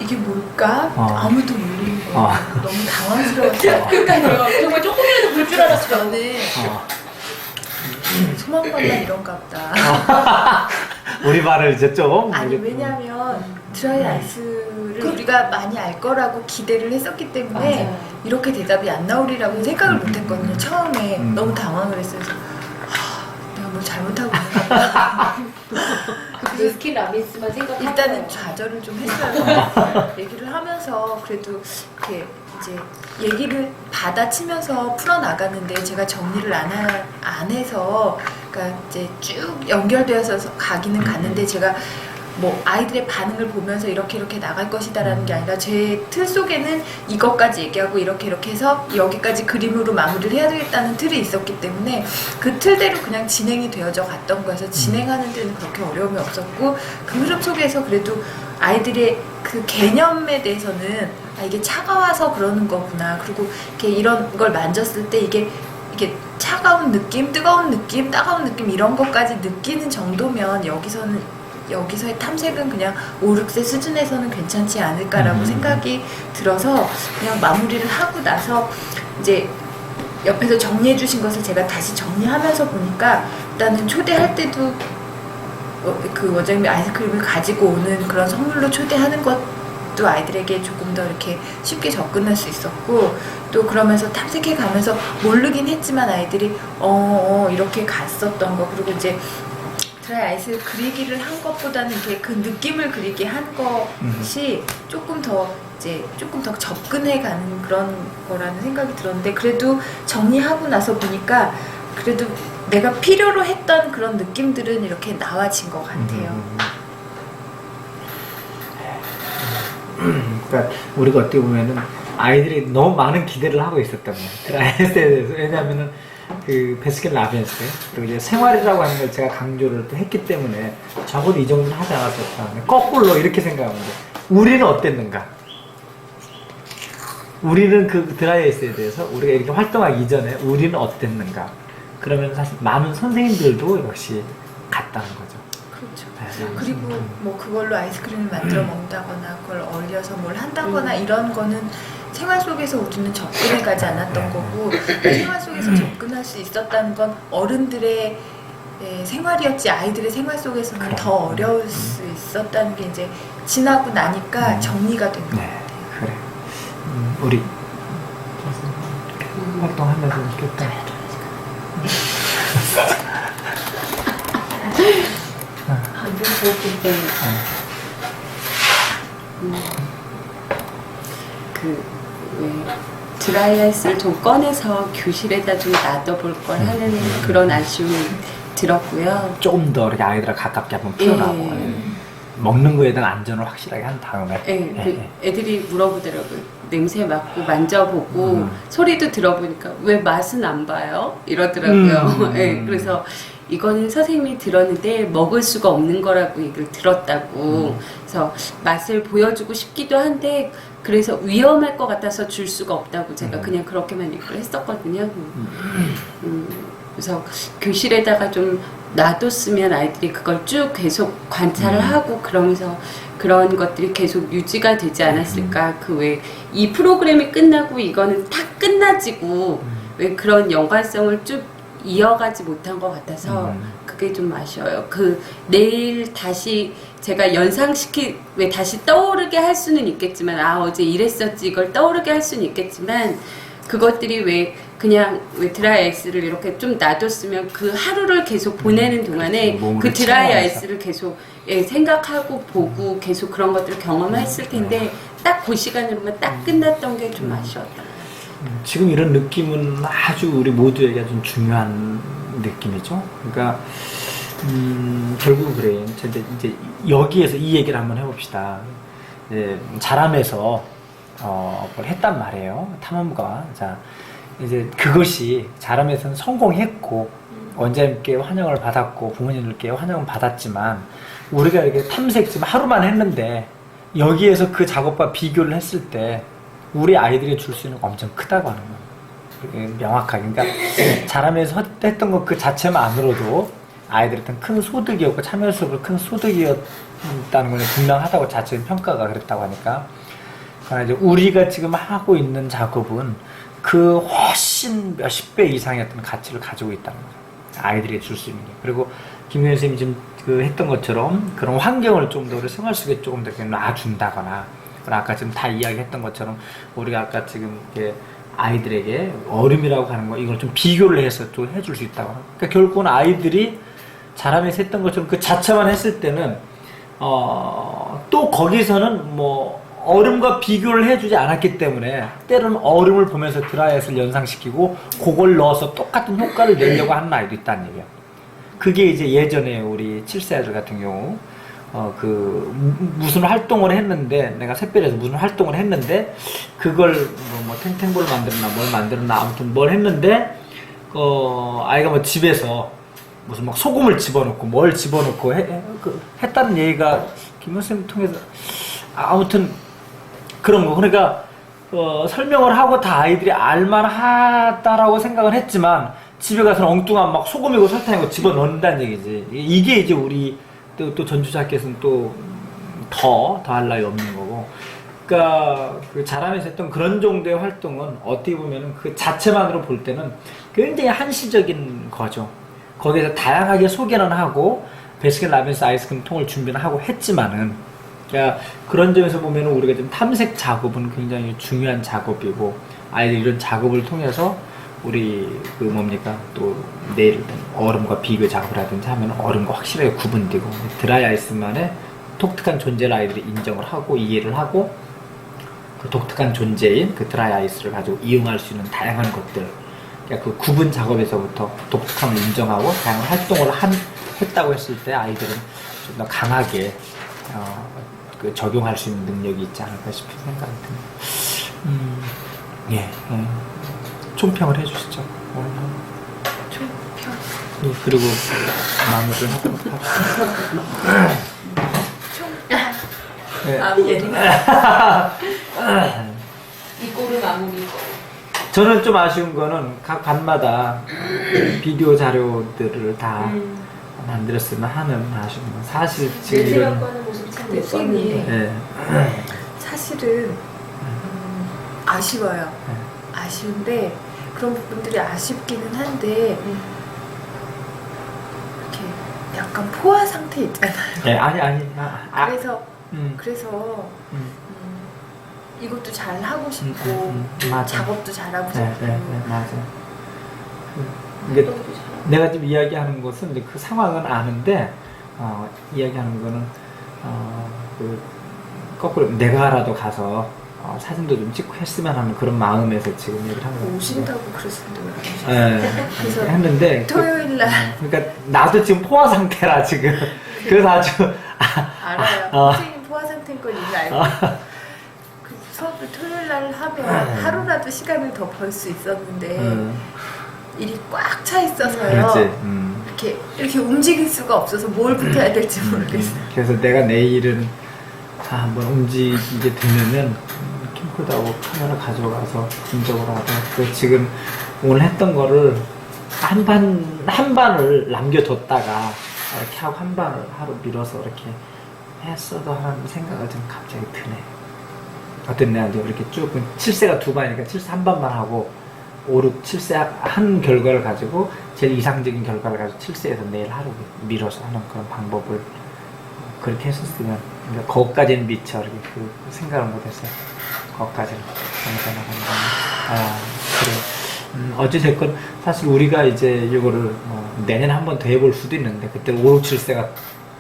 이게 뭘까? 어. 아무도 모르는 거예요. 어. 너무 당황스러웠어요. 그러니까요. 정말 조금이라도 볼 줄 알았어요. 저는 소망관람 이런가 보다. 우리 말을 이제 좀 아니 왜냐면 드라이 아이스를 우리가 많이 알 거라고 기대를 했었기 때문에 맞아요. 이렇게 대답이 안 나오리라고 생각을 못 했거든요. 처음에 너무 당황을 했어요. 그래서 내가 뭘 잘못하고 있나 그 스킬 라미스만 생각하고 일단은 좌절을 좀 했어요. 얘기를 하면서 그래도 이렇게 이제 얘기를 받아치면서 풀어나가는데 제가 정리를 안 해서 그러니까 이제 쭉 연결되어서 가기는 갔는데 제가 뭐 아이들의 반응을 보면서 이렇게 나갈 것이다라는 게 아니라 제 틀 속에는 이것까지 얘기하고 이렇게 해서 여기까지 그림으로 마무리를 해야 되겠다는 틀이 있었기 때문에 그 틀대로 그냥 진행이 되어져 갔던 거여서 진행하는 데는 그렇게 어려움이 없었고 그 흐름 속에서 그래도 아이들의 그 개념에 대해서는 이게 차가워서 그러는 거구나 그리고 이렇게 이런 걸 만졌을 때 이게 차가운 느낌, 뜨거운 느낌, 따가운 느낌 이런 것까지 느끼는 정도면 여기서의 탐색은 그냥 5, 6세 수준에서는 괜찮지 않을까라고 생각이 들어서 그냥 마무리를 하고 나서 이제 옆에서 정리해 주신 것을 제가 다시 정리하면서 보니까 일단은 초대할 때도 그 원장님이 아이스크림을 가지고 오는 그런 선물로 초대하는 것도 아이들에게 조금 더 이렇게 쉽게 접근할 수 있었고 또 그러면서 탐색해 가면서 모르긴 했지만 아이들이 이렇게 갔었던 거 그리고 이제 드라이 아이스 그리기를 한 것보다는 이렇게 그 느낌을 그리게 한 것이 조금 더 접근해 가는 그런 거라는 생각이 들었는데 그래도 정리하고 나서 보니까 그래도 내가 필요로 했던 그런 느낌들은 이렇게 나와진 것 같아요. 그러니까 우리가 어떻게 보면은 아이들이 너무 많은 기대를 하고 있었던 거예요. 드라이아이스에 대해서. 왜냐하면은 그 베스킨 라빈스 그리고 이제 생활이라고 하는 걸 제가 강조를 또 했기 때문에 적어도 이 정도는 하지 않았었다. 거꾸로 이렇게 생각하면 돼. 우리는 어땠는가? 우리는 그 드라이아이스에 대해서 우리가 이렇게 활동하기 이전에 우리는 어땠는가? 그러면 사실 많은 선생님들도 역시 같다는 거죠. 그렇죠. 그리고 뭐 그걸로 아이스크림을 만들어 먹는다거나 그걸 얼려서 뭘 한다거나 이런 거는 생활 속에서 우리는 접근해 가지 않았던 거고 생활 속에서 접근할 수 있었다는 건 어른들의 생활이었지 아이들의 생활 속에서는 더 어려울 수 있었다는 게 이제 지나고 나니까 정리가 된 것 같아요. 그래. 우리 활동하면서 좋겠다. 완전 좋은데. 왜 드라이아이스를 좀 꺼내서 교실에다 좀 놔둬볼 걸 하는 그런 아쉬움이 들었고요. 조금 더 이렇게 아이들과 가깝게 한번 표현하고 예. 먹는 거에 대한 안전을 확실하게 한 다음에 예, 그 애들이 물어보더라고요. 냄새 맡고 만져보고 소리도 들어보니까 왜 맛은 안 봐요? 이러더라고요. 예, 그래서 이거는 선생님이 들었는데 먹을 수가 없는 거라고 얘기를 들었다고. 그래서 맛을 보여주고 싶기도 한데 그래서 위험할 것 같아서 줄 수가 없다고 제가 그냥 그렇게만 얘기를 했었거든요. 그래서 교실에다가 좀 놔뒀으면 아이들이 그걸 쭉 계속 관찰을 하고 그러면서 그런 것들이 계속 유지가 되지 않았을까. 그 왜 이 프로그램이 끝나고 이거는 다 끝나지고 왜 그런 연관성을 쭉 이어가지 못한 것 같아서 그게 좀 아쉬워요. 그 내일 다시 제가 왜 다시 떠오르게 할 수는 있겠지만 어제 이랬었지 이걸 떠오르게 할 수는 있겠지만 그것들이 왜 그냥 왜 드라이 아이스를 이렇게 좀 놔뒀으면 그 하루를 계속 보내는 동안에 그 드라이 아이스를 계속 생각하고 보고 계속 그런 것들을 경험했을 텐데 딱 그 시간으로만 딱 끝났던 게 좀 아쉬웠다. 지금 이런 느낌은 아주 우리 모두에게 좀 중요한 느낌이죠. 그러니까 결국은 그래요. 이제 여기에서 이 얘기를 한번 해봅시다. 자람에서 뭘 했단 말이에요. 탐험가. 자, 이제 그것이 자람에서는 성공했고 원장님께 환영을 받았고 부모님들께 환영을 받았지만 우리가 이렇게 탐색 지금 하루만 했는데 여기에서 그 작업과 비교를 했을 때 우리 아이들이 줄 수 있는 거 엄청 크다고 하는 거예요. 명확하게. 그러니까 자라면서 했던 것 그 자체만으로도 아이들한테는 큰 소득이었고 참여수업으로 큰 소득이었다는 건 분명하다고 자체적인 평가가 그랬다고 하니까. 그러나 이제 우리가 지금 하고 있는 작업은 그 훨씬 몇십 배 이상의 어떤 가치를 가지고 있다는 거죠. 아이들이 줄 수 있는 게. 그리고 김윤 선생님이 지금 그 했던 것처럼 그런 환경을 좀 더 우리 생활 속에 조금 더 놔준다거나 아까 지금 다 이야기했던 것처럼 우리가 아까 지금 이렇게 아이들에게 얼음이라고 하는 거 이걸 좀 비교를 해서 좀 해줄 수 있다고. 그러니까 결국은 아이들이 자라면서 했던 것처럼 그 자체만 했을 때는 또 거기서는 뭐 얼음과 비교를 해주지 않았기 때문에 때로는 얼음을 보면서 드라이아이스를 연상시키고 그걸 넣어서 똑같은 효과를 내려고 하는 아이도 있다는 얘기예요. 그게 이제 예전에 우리 7세 아들 같은 경우 무슨 활동을 했는데 내가 샛별에서 무슨 활동을 했는데 그걸 뭐 탱탱볼 만들었나 뭘 만들었나 아무튼 뭘 했는데 아이가 뭐 집에서 무슨 막 소금을 집어넣고 뭘 집어넣고 했다는 얘기가 김 선생님 통해서 아무튼 그런 거. 그러니까 설명을 하고 다 아이들이 알만하다라고 생각을 했지만 집에 가서는 엉뚱한 막 소금이고 설탕이고 집어넣는다는 얘기지. 이게 이제 우리 또 전주자께서는 또 더 할 나위 없는 거고. 그러니까 그 자라면서 했던 그런 정도의 활동은 어떻게 보면은 그 자체만으로 볼 때는 굉장히 한시적인 거죠. 거기에서 다양하게 소개는 하고 베스킨라빈스 아이스크림 통을 준비는 하고 했지만은 그러니까 그런 점에서 보면은 우리가 지금 탐색 작업은 굉장히 중요한 작업이고 아이들 이런 작업을 통해서 우리 또 내일 얼음과 비교 작업을 하든지 하면 얼음과 확실하게 구분되고 드라이 아이스만의 독특한 존재를 아이들이 인정을 하고 이해를 하고 그 독특한 존재인 그 드라이 아이스를 가지고 이용할 수 있는 다양한 것들, 그러니까 그 구분 작업에서부터 독특함을 인정하고 다양한 활동을 했다고 했을 때 아이들은 좀 더 강하게 적용할 수 있는 능력이 있지 않을까 싶은 생각이 듭니다. 총평을 해주시죠. 총평. 네, 그리고 마무리를 하도록 하겠습니다. 이 꼴을 마무리. 저는 좀 아쉬운 거는 각 반마다 비디오 자료들을 다 만들었으면 하는 아쉬운 건 사실 지금 이런 거는 모습이 참 선생님 네. 사실은 아쉬워요. 아쉬운데 그런 부분들이 아쉽기는 한데 이렇게 약간 포화 상태 있잖아요. 네, 아니 그래서 이것도 잘 하고 싶고 맞아. 작업도 잘하고 싶고 네, 맞아. 이게 내가 지금 이야기하는 것은 이제 그 상황은 아는데 이야기하는 거는 그 거꾸로 내가라도 가서 사진도 좀 찍고 했으면 하는 그런 마음에서 지금 얘기를 하는 거예요. 오신다고 그러시는데 그래서 했는데 토요일날 그러니까 나도 지금 포화 상태라 지금 그래서 아주 알아요. 선생님 포화 상태인 걸 이미 알고 그 수업을 토요일날 하면 하루라도 시간을 더 벌 수 있었는데 일이 꽉 차 있어서요. 그렇지. 이렇게 움직일 수가 없어서 뭘부터 해야 될지 모르겠어요. 그래서 내가 내일은 한번 움직이게 되면은 캠코더하고 카메라 가져가서 분석을 하고 그래서 지금 오늘 했던 거를 한 반을 남겨뒀다가 이렇게 하고 한 반을 하루 밀어서 이렇게 했어도 하는 생각을 좀 갑자기 드네. 어떤 내가 이제 이렇게 쭉 7세가 두 반이니까 7세 한 반만 하고 5, 6, 7세 한 결과를 가지고 제일 이상적인 결과를 가지고 7세에서 내일 하루 밀어서 하는 그런 방법을 그렇게 했었으면 그러니까 거기까지는 미처 이렇게 그 생각을 못했어요. 거기까지는 그래. 어찌됐건 사실 우리가 이제 이거를 내년에 한 번 더 해볼 수도 있는데 그때 5, 6, 7세가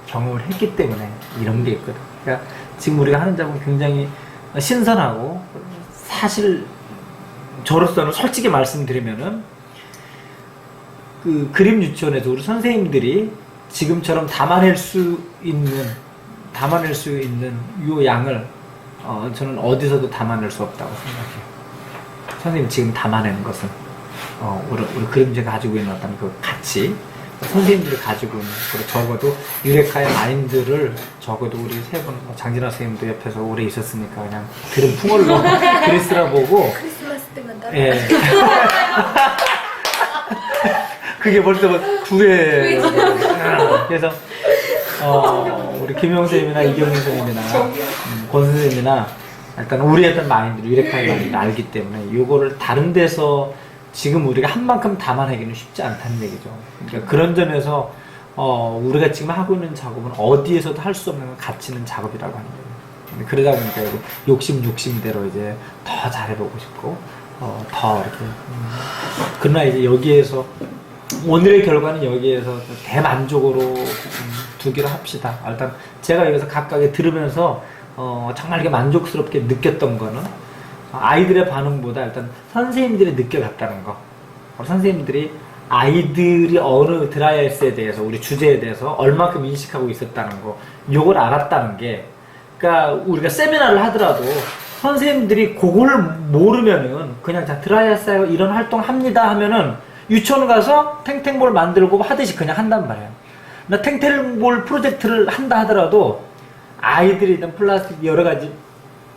경험을 했기 때문에 이런 게 있거든. 그러니까 지금 우리가 하는 작업은 굉장히 신선하고 사실 저로서는 솔직히 말씀드리면은 그 그림 유치원에서 우리 선생님들이 지금처럼 담아낼 수 있는 요 양을 저는 어디서도 담아낼 수 없다고 생각해요. 선생님 지금 담아내는 것은 우리 그림체가 가지고 있는 어떤 그 가치, 선생님들이 가지고 있는 그리고 적어도 유레카의 마인드를 적어도 우리 세 분 장진아 선생님도 옆에서 오래 있었으니까 그냥 들은 풍월로 그리스라 보고 크리스마스 때만 따로 예. 그게 벌써 구애. 그래서 우리 김용 선생님이나 이경민 선생님이나 권 선생님이나 일단 우리 어떤 마인드, 유레카의 마인드를 알기 때문에 요거를 다른 데서 지금 우리가 한 만큼 담아내기는 쉽지 않다는 얘기죠. 그러니까 그런 점에서 우리가 지금 하고 있는 작업은 어디에서도 할 수 없는 가치 있는 작업이라고 하는 거예요. 그러다 보니까 이거 욕심대로 이제 더 잘해보고 싶고 더 이렇게 그러나 이제 여기에서 오늘의 결과는 여기에서 대만족으로 두기로 합시다. 일단 제가 여기서 각각에 들으면서 정말 이렇게 만족스럽게 느꼈던 거는 아이들의 반응보다 일단 선생님들이 느껴갔다는 거. 선생님들이 아이들이 어느 드라이아이스에 대해서 우리 주제에 대해서 얼마큼 인식하고 있었다는 거, 요걸 알았다는 게, 그러니까 우리가 세미나를 하더라도 선생님들이 그걸 모르면은 그냥 자 드라이아이스 이런 활동 합니다 하면은 유치원 가서 탱탱볼 만들고 하듯이 그냥 한단 말이에요. 나 탱탱볼 프로젝트를 한다 하더라도 아이들이든 플라스틱 여러 가지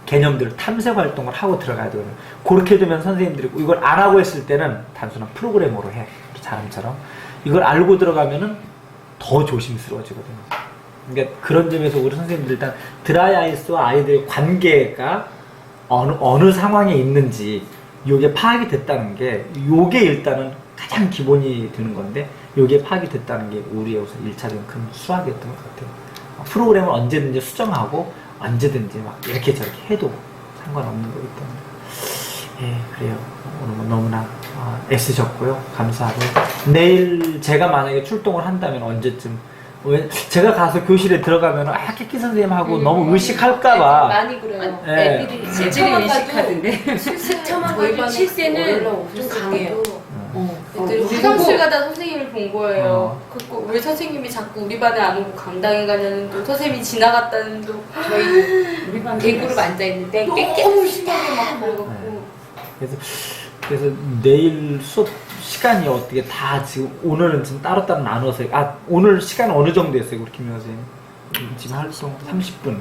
개념들 탐색 활동을 하고 들어가야 되거든요. 그렇게 되면 선생님들이 이걸 안 하고 했을 때는 단순한 프로그램으로 해. 사람처럼. 이걸 알고 들어가면은 더 조심스러워지거든요. 그러니까 그런 점에서 우리 선생님들 일단 드라이아이스와 아이들의 관계가 어느 상황에 있는지 요게 파악이 됐다는 게 요게 일단은 가장 기본이 되는 건데 요게 파악이 됐다는 게 우리의 우선 1차적인 큰 수학이었던 것 같아요. 프로그램을 언제든지 수정하고 언제든지 막 이렇게 저렇게 해도 상관없는 거기 때문에 그래요. 오늘 뭐 너무나 애쓰셨고요. 감사하고요. 내일 제가 만약에 출동을 한다면 언제쯤 제가 가서 교실에 들어가면 학기 선생님하고 너무 의식할까봐 많이 그래요. 애들이 의식하던데. 저희 반에 7세는 좀 강해요. 애들이 화장실 가다 선생님을 본 거예요. 그리고 왜 선생님이 자꾸 우리 반에 안 오고 강당에 가냐는 둥, 선생님이 지나갔다는 둥, 저희 우리 반 대구로 앉아있는데 너무 심하게 막 그래갖고. 그래서 내일 수업 시간이 어떻게 다 지금 오늘은 지금 따로따로 나눠서 오늘 시간 어느 정도였어요 우리 김효 선생님? 지금 활동 30분.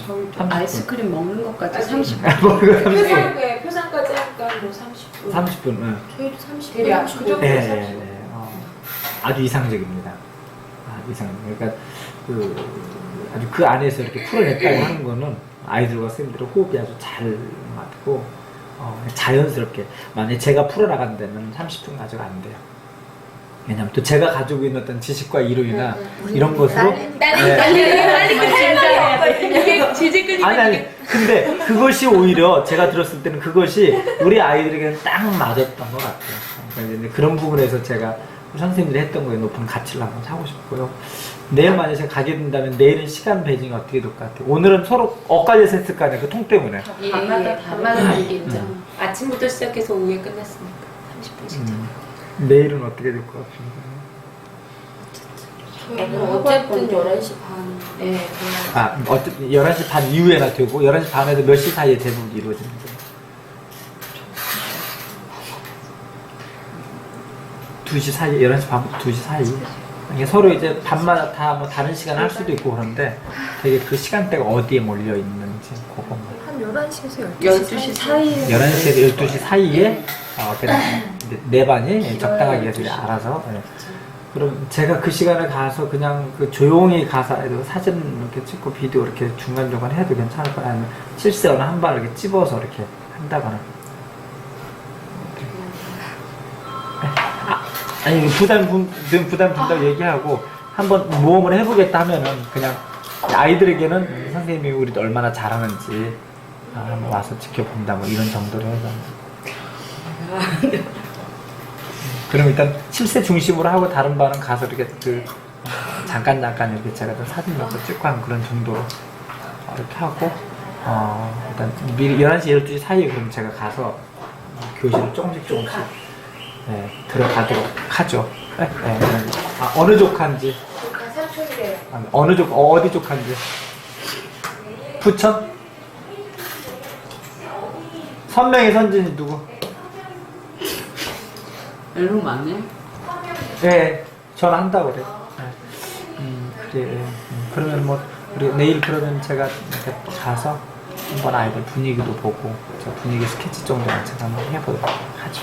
저희 아이스크림 먹는 것까지 30분. 표상까지 할까 뭐 30분. 30분. 저희도 30분. 그 정도 30분. 아주 이상적입니다. 그러니까 아주 그 안에서 이렇게 풀어냈다고 하는 거는 아이들과 선생님들의 호흡이 아주 잘 맞고 자연스럽게 만약에 제가 풀어나간다면 30분 가지고 안 돼요. 왜냐면 또 제가 가지고 있는 어떤 지식과 이론이나 이런 것으로 이게 질질 끌리는 아니 근데 그것이 오히려 제가 들었을 때는 그것이 우리 아이들에게는 딱 맞았던 것 같아요. 그러니까 이제 그런 부분에서 제가 선생님들이 했던 거에 높은 가치를 한번 사고 싶고요. 내일 만약에 제가 가게 된다면 내일은 시간 배정이 어떻게 될 것 같아요? 오늘은 서로 엇갈려서 했을 거 아니에요. 그 통 때문에. 밤마다 다르겠죠. 아침부터 시작해서 오후에 끝났으니까 30분씩. 내일은 어떻게 될 것 같아요? 어쨌든 11시 반. 네, 아, 어쨌든 11시 반 이후에나 되고 11시 반에서 몇 시 사이에 대부분 이루어지는 거예요? 2시 사이, 11시 반부터 2시 사이. 이게 서로 이제 밤마다 다 뭐 다른 시간 할 수도 있고 그런데 되게 그 시간대가 어디에 몰려 있는지 그것만. 한 11시에서 12시 사이에. 11시에서 12시 사이에 그냥 이제 네 반이 적당하게 해서 알아서. 예. 그럼 제가 그 시간에 가서 그냥 그 조용히 가서 사진 이렇게 찍고 비디오 이렇게 중간중간 해도 괜찮을 거야. 아니면 실시간으로 한 발 이렇게 찝어서 이렇게 한다거나. 아니 부담 준다고 얘기하고 한번 모험을 해보겠다 하면은 그냥 아이들에게는 선생님이 우리도 얼마나 잘하는지 한번 와서 지켜본다 뭐 이런 정도로 해서 그럼 일단 실세 중심으로 하고 다른 반은 가서 이렇게 그 잠깐 이렇게 제가 좀 사진 넣고 찍고 한 그런 정도로 이렇게 하고 일단 미리 11시 12시 사이에 그럼 제가 가서 교실을 조금씩 네, 들어가도록 하죠. 네, 네. 어느 족한지. 삼촌이래요. 어느 족, 어디 족한지. 부천? 선명의 선진이 누구? 연락 많네. 네, 전화한다고 그래. 그래. 그러면 뭐, 우리 내일 그러면 제가 이렇게 가서 한번 아이들 분위기도 보고, 저 분위기 스케치 정도만 제가 한번 해보도록 하죠.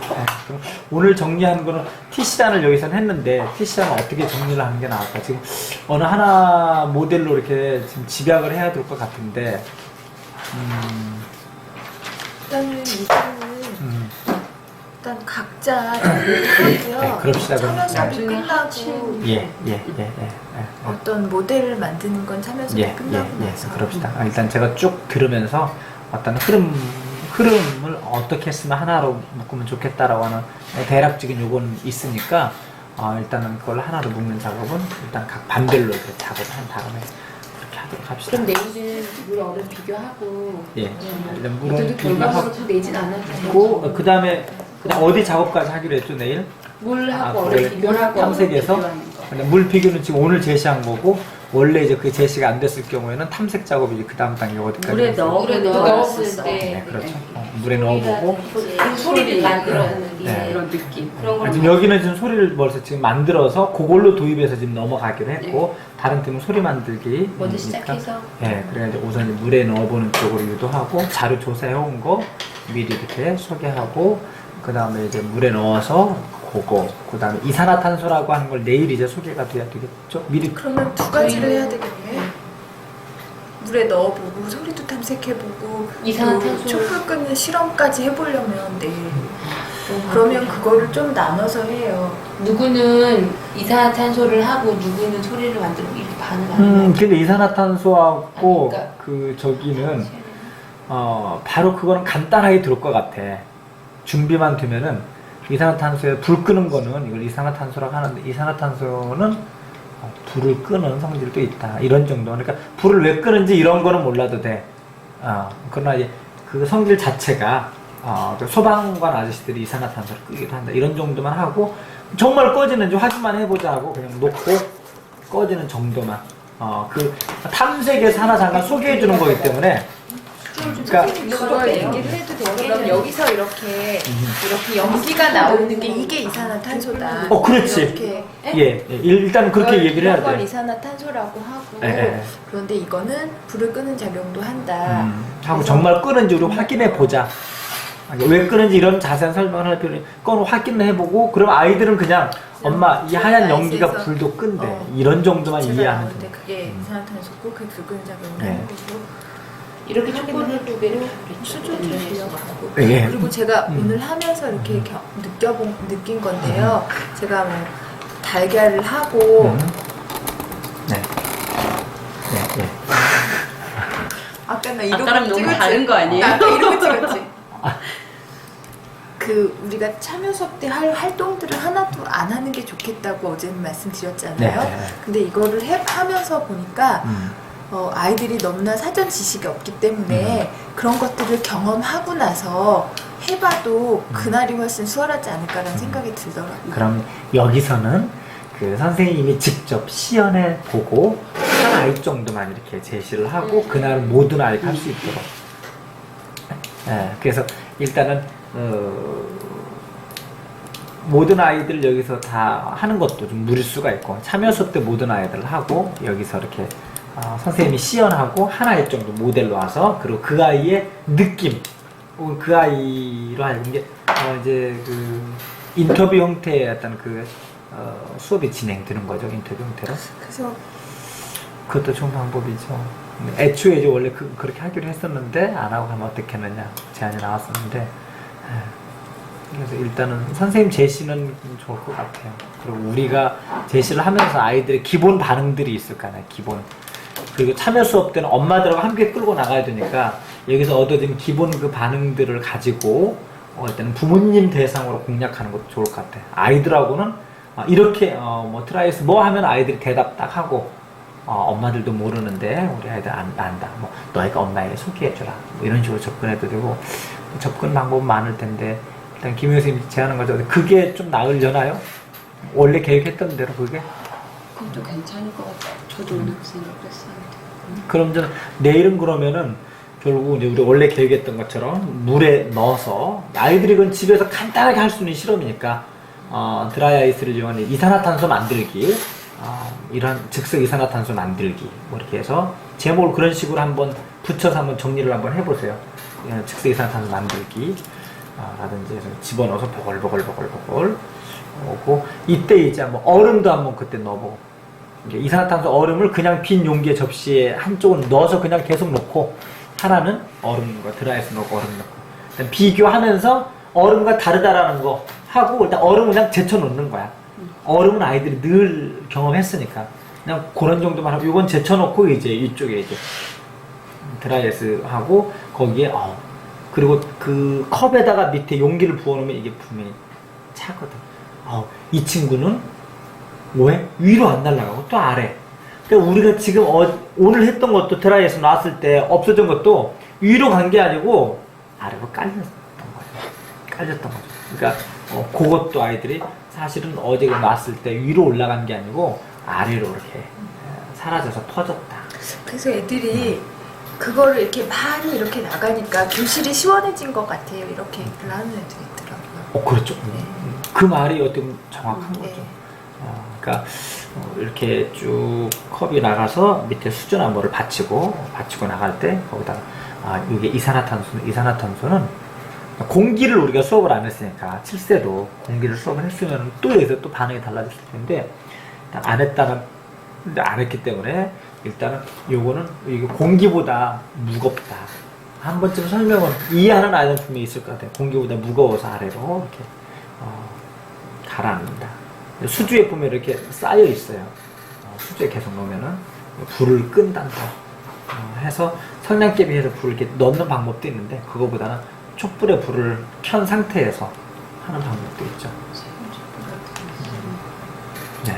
네, 그럼 오늘 정리하는 거는 T시단을 여기서는 했는데 T시단은 어떻게 정리를 하는 게 나을까? 지금 어느 하나 모델로 이렇게 지금 집약을 해야 될 것 같은데 일단은 이거는 일단 각자 하고요. 네, 그럽시다. 참여 수업이 나중에 끝나고 예. 어떤 모델을 만드는 건 참여 수업이 끝나고 나서 그럽시다. 일단 제가 쭉 들으면서 어떤 흐름을 어떻게 했으면 하나로 묶으면 좋겠다라고 하는 대략적인 요건 있으니까 일단은 그걸 하나로 묶는 작업은 일단 각 반별로 이렇게 작업을 한 다음에 그렇게 하도록 합시다. 그럼 내일은 물 얼음 비교하고 예. 일단 물은 그래도 결과물을 비교하고 더 내진 않아도 그 다음에 그냥 어디 작업까지 하기로 했죠 내일? 물하고 그걸 얼음 비교하고 탐색해서 물 비교는 지금 오늘 제시한 거고 원래 이제 그 제시가 안 됐을 경우에는 탐색 작업이 이제 그 다음 단계 어디까지 물에 됐어요? 물에 넣어보는데 네, 그렇죠. 물에 넣어보고 그 소리를 만들어내는 네. 그런 느낌. 그런 걸 지금 여기는 지금 소리를 벌써 지금 만들어서 그걸로 도입해서 지금 넘어가기로 했고 다른 팀은 소리 만들기 먼저 시작해서 네, 그래가지고 우선 물에 넣어보는 쪽으로 유도하고 자료 조사해온 거 미리 이렇게 소개하고 그 다음에 이제 물에 넣어서 그거 그 다음에 이산화탄소라고 하는 걸 내일 이제 소개가 돼야 되겠죠? 미리 그러면 두 가지를 해야 되겠네. 물에 넣어보고 소리도 탐색해보고 이산화탄소. 촛불 끄는 실험까지 해보려면 내일 그러면 그거를 좀 나눠서 해요. 누구는 이산화탄소를 하고 누구는 소리를 만들고 이렇게 반을 나누는 근데 이산화탄소하고 그러니까. 그 저기는 바로 그거는 간단하게 들을 것 같아. 준비만 되면은 이산화탄소에 불 끄는 거는 이걸 이산화탄소라고 하는데 이산화탄소는 불을 끄는 성질도 있다. 이런 정도. 그러니까 불을 왜 끄는지 이런 거는 몰라도 돼. 그러나 이제 그 성질 자체가 그 소방관 아저씨들이 이산화탄소를 끄기도 한다. 이런 정도만 하고 정말 꺼지는지 확인만 해보자 하고 그냥 놓고 꺼지는 정도만. 그 탐색에서 하나 잠깐 소개해 주는 거기 때문에. 그러니까 그걸 얘기를 해도 돼요. 그럼 여기서 이렇게 연기가 나오는 게 이게 이산화탄소다. 그렇지. 이렇게 일단 그렇게 얘기를 해야 이런 걸 돼. 이산화탄소라고 하고 예. 그런데 이거는 불을 끄는 작용도 한다. 하고 정말 끄는지 우리 확인해 보자. 왜 끄는지 이런 자세한 설명을 할 필요는 그건 확인을 해보고 그럼 아이들은 그냥 엄마 이 하얀 연기가 불도 끈대 이런 정도만 제가 이해하면 나오는데 돼. 그게 이산화탄소고 그게 불 끄는 작용을 네. 하는 거고 이렇게 촉구를 두 개를 수준 줄여가지고 예. 그리고 제가 오늘 하면서 이렇게 느낀 건데요. 제가 뭐 달걀을 하고 네. 네. 네. 아까 나 이러고 아까랑 너무 찍었지? 다른 거 아니에요? 나 아까 이러고 찍었지? 그 우리가 참여 수업 때 할 활동들을 하나도 안 하는 게 좋겠다고 어제는 말씀드렸잖아요. 네. 근데 이거를 하면서 보니까 아이들이 너무나 사전 지식이 없기 때문에 그런 것들을 경험하고 나서 해봐도 그날이 훨씬 수월하지 않을까라는 생각이 들더라고요. 그럼 여기서는 그 선생님이 직접 시연해 보고 한 아이 정도만 이렇게 제시를 하고 그날 모든 아이가 할 수 있도록. 그래서 일단은 모든 아이들 여기서 다 하는 것도 좀 무릴 수가 있고 참여 수업 때 모든 아이들 하고 여기서 이렇게 선생님이 시연하고 한 아이 정도 모델로 와서 그리고 그 아이의 느낌 혹은 그 아이로 하여금 이게 이제 그 인터뷰 형태의 어떤 그 수업이 진행되는 거죠. 인터뷰 형태로. 그래서 그것도 좋은 방법이죠. 애초에 이제 원래 그렇게 하기로 했었는데 안 하고 가면 어떻겠느냐 제안이 나왔었는데 그래서 일단은 선생님 제시는 좋을 것 같아요. 그리고 우리가 제시를 하면서 아이들의 기본 반응들이 있을 거 아니에요. 기본. 그리고 참여 수업 때는 엄마들하고 함께 끌고 나가야 되니까 여기서 얻어진 기본 그 반응들을 가지고 일단은 부모님 대상으로 공략하는 것도 좋을 것 같아요. 아이들하고는 이렇게 뭐 트라이스 뭐 하면 아이들이 대답 딱 하고 엄마들도 모르는데 우리 아이들 안다. 뭐 너희가 엄마에게 소개해줘라. 뭐 이런 식으로 접근해도 되고 접근 방법은 많을 텐데 일단 김 교수님 제안한 거죠. 그게 좀 나으려나요? 원래 계획했던 대로 그게? 그것도 괜찮을 것 같아요. 저도 오늘 그 생각을 했었는데. 그럼 저 내일은 그러면은 결국 이제 우리 원래 계획했던 것처럼 물에 넣어서 아이들이 그건 집에서 간단하게 할 수 있는 실험이니까 드라이 아이스를 이용한 이산화탄소 만들기 이런 즉석 이산화탄소 만들기 뭐 이렇게 해서 제목을 그런 식으로 한번 붙여서 한번 정리를 한번 해보세요. 즉석 이산화탄소 만들기 라든지 해서 집어넣어서 보글보글 오고 이때 이제 한번 얼음도 한번 그때 넣어보고 이산화탄소 얼음을 그냥 빈 용기의 접시에 한쪽은 넣어서 그냥 계속 넣고 하나는 얼음과 드라이아이스 넣고 얼음 넣고 일단 비교하면서 얼음과 다르다라는 거 하고 일단 얼음을 그냥 제쳐 놓는 거야. 얼음은 아이들이 늘 경험했으니까 그냥 그런 정도만 하고 이건 제쳐 놓고 이제 이쪽에 이제 드라이아이스 하고 거기에 그리고 그 컵에다가 밑에 용기를 부어놓으면 이게 분명히 차거든. 이 친구는 왜? 위로 안 날아가고 또 아래. 그러니까 우리가 지금 오늘 했던 것도 드라이에서 나왔을 때 없어진 것도 위로 간 게 아니고 아래로 깔렸던 거죠. 그러니까 그것도 아이들이 사실은 어제 나왔을 때 위로 올라간 게 아니고 아래로 이렇게 사라져서 퍼졌다. 그래서 애들이 그거를 이렇게 많이 이렇게 나가니까 교실이 시원해진 것 같아요. 이렇게 얘기를 하는 애들이 있더라고요. 그렇죠. 네. 그 말이 어떻게 보면 정확한 네. 거죠. 그러니까 이렇게 쭉 컵이 나가서 밑에 수전한 뭐를 받치고 나갈 때 거기다가 이게 이산화탄소는 공기를 우리가 수업을 안 했으니까 7세도 공기를 수업을 했으면 또 여기서 또 반응이 달라졌을 텐데 안 했기 때문에 일단은 요거는 이게 공기보다 무겁다. 한 번쯤 설명은 이해하는 아이는 분명히 있을 것 같아요. 공기보다 무거워서 아래로 이렇게 가라앉는다. 수주에 보면 이렇게 쌓여 있어요. 수주에 계속 놓으면은 불을 끈단다. 해서 성냥개비 해서 불을 이렇게 넣는 방법도 있는데 그거보다는 촛불에 불을 켠 상태에서 하는 방법도 있죠. 네,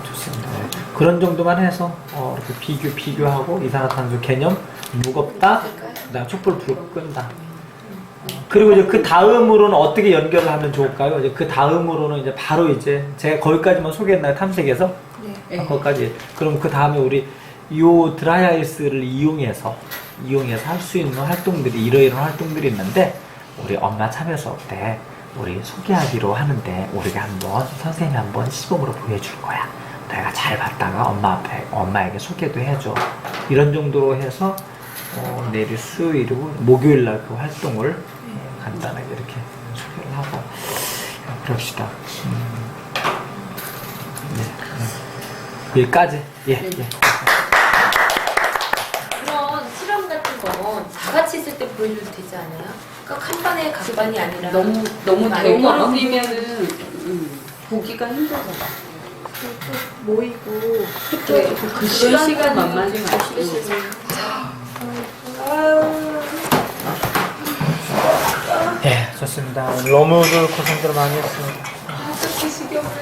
좋습니다. 네. 그런 정도만 해서 이렇게 비교하고 이산화탄소 개념 무겁다. 그다음 촛불 불 끈다. 그리고 이제 그 다음으로는 어떻게 연결을 하면 좋을까요? 이제 그 다음으로는 이제 바로 이제 제가 거기까지만 소개했나요? 탐색에서? 네. 거기까지. 그럼 그 다음에 우리 요 드라이아이스를 이용해서 할 수 있는 활동들이 이러이러한 활동들이 있는데 우리 엄마 참여 수업 때 우리 소개하기로 하는데 우리가 한번 선생님이 한번 시범으로 보여줄 거야. 내가 잘 봤다가 엄마에게 소개도 해줘. 이런 정도로 해서 내일 수요일이고 목요일 날 그 활동을 간단하게 이렇게 소개를 하고 그럽시다. 네. 여기까지. 예. 그런 실험 같은 다 같이 있을 때 보여줘도 되지 않아요? 그러니까 한 번에 각반이 아니라 너무 많이 대그룹이면은 보기가 힘들어. 모이고 그래, 그 시간 만만치 않고. 예, 좋습니다. 너무들 고생들 많이 했습니다. 아, 그 지겨워요.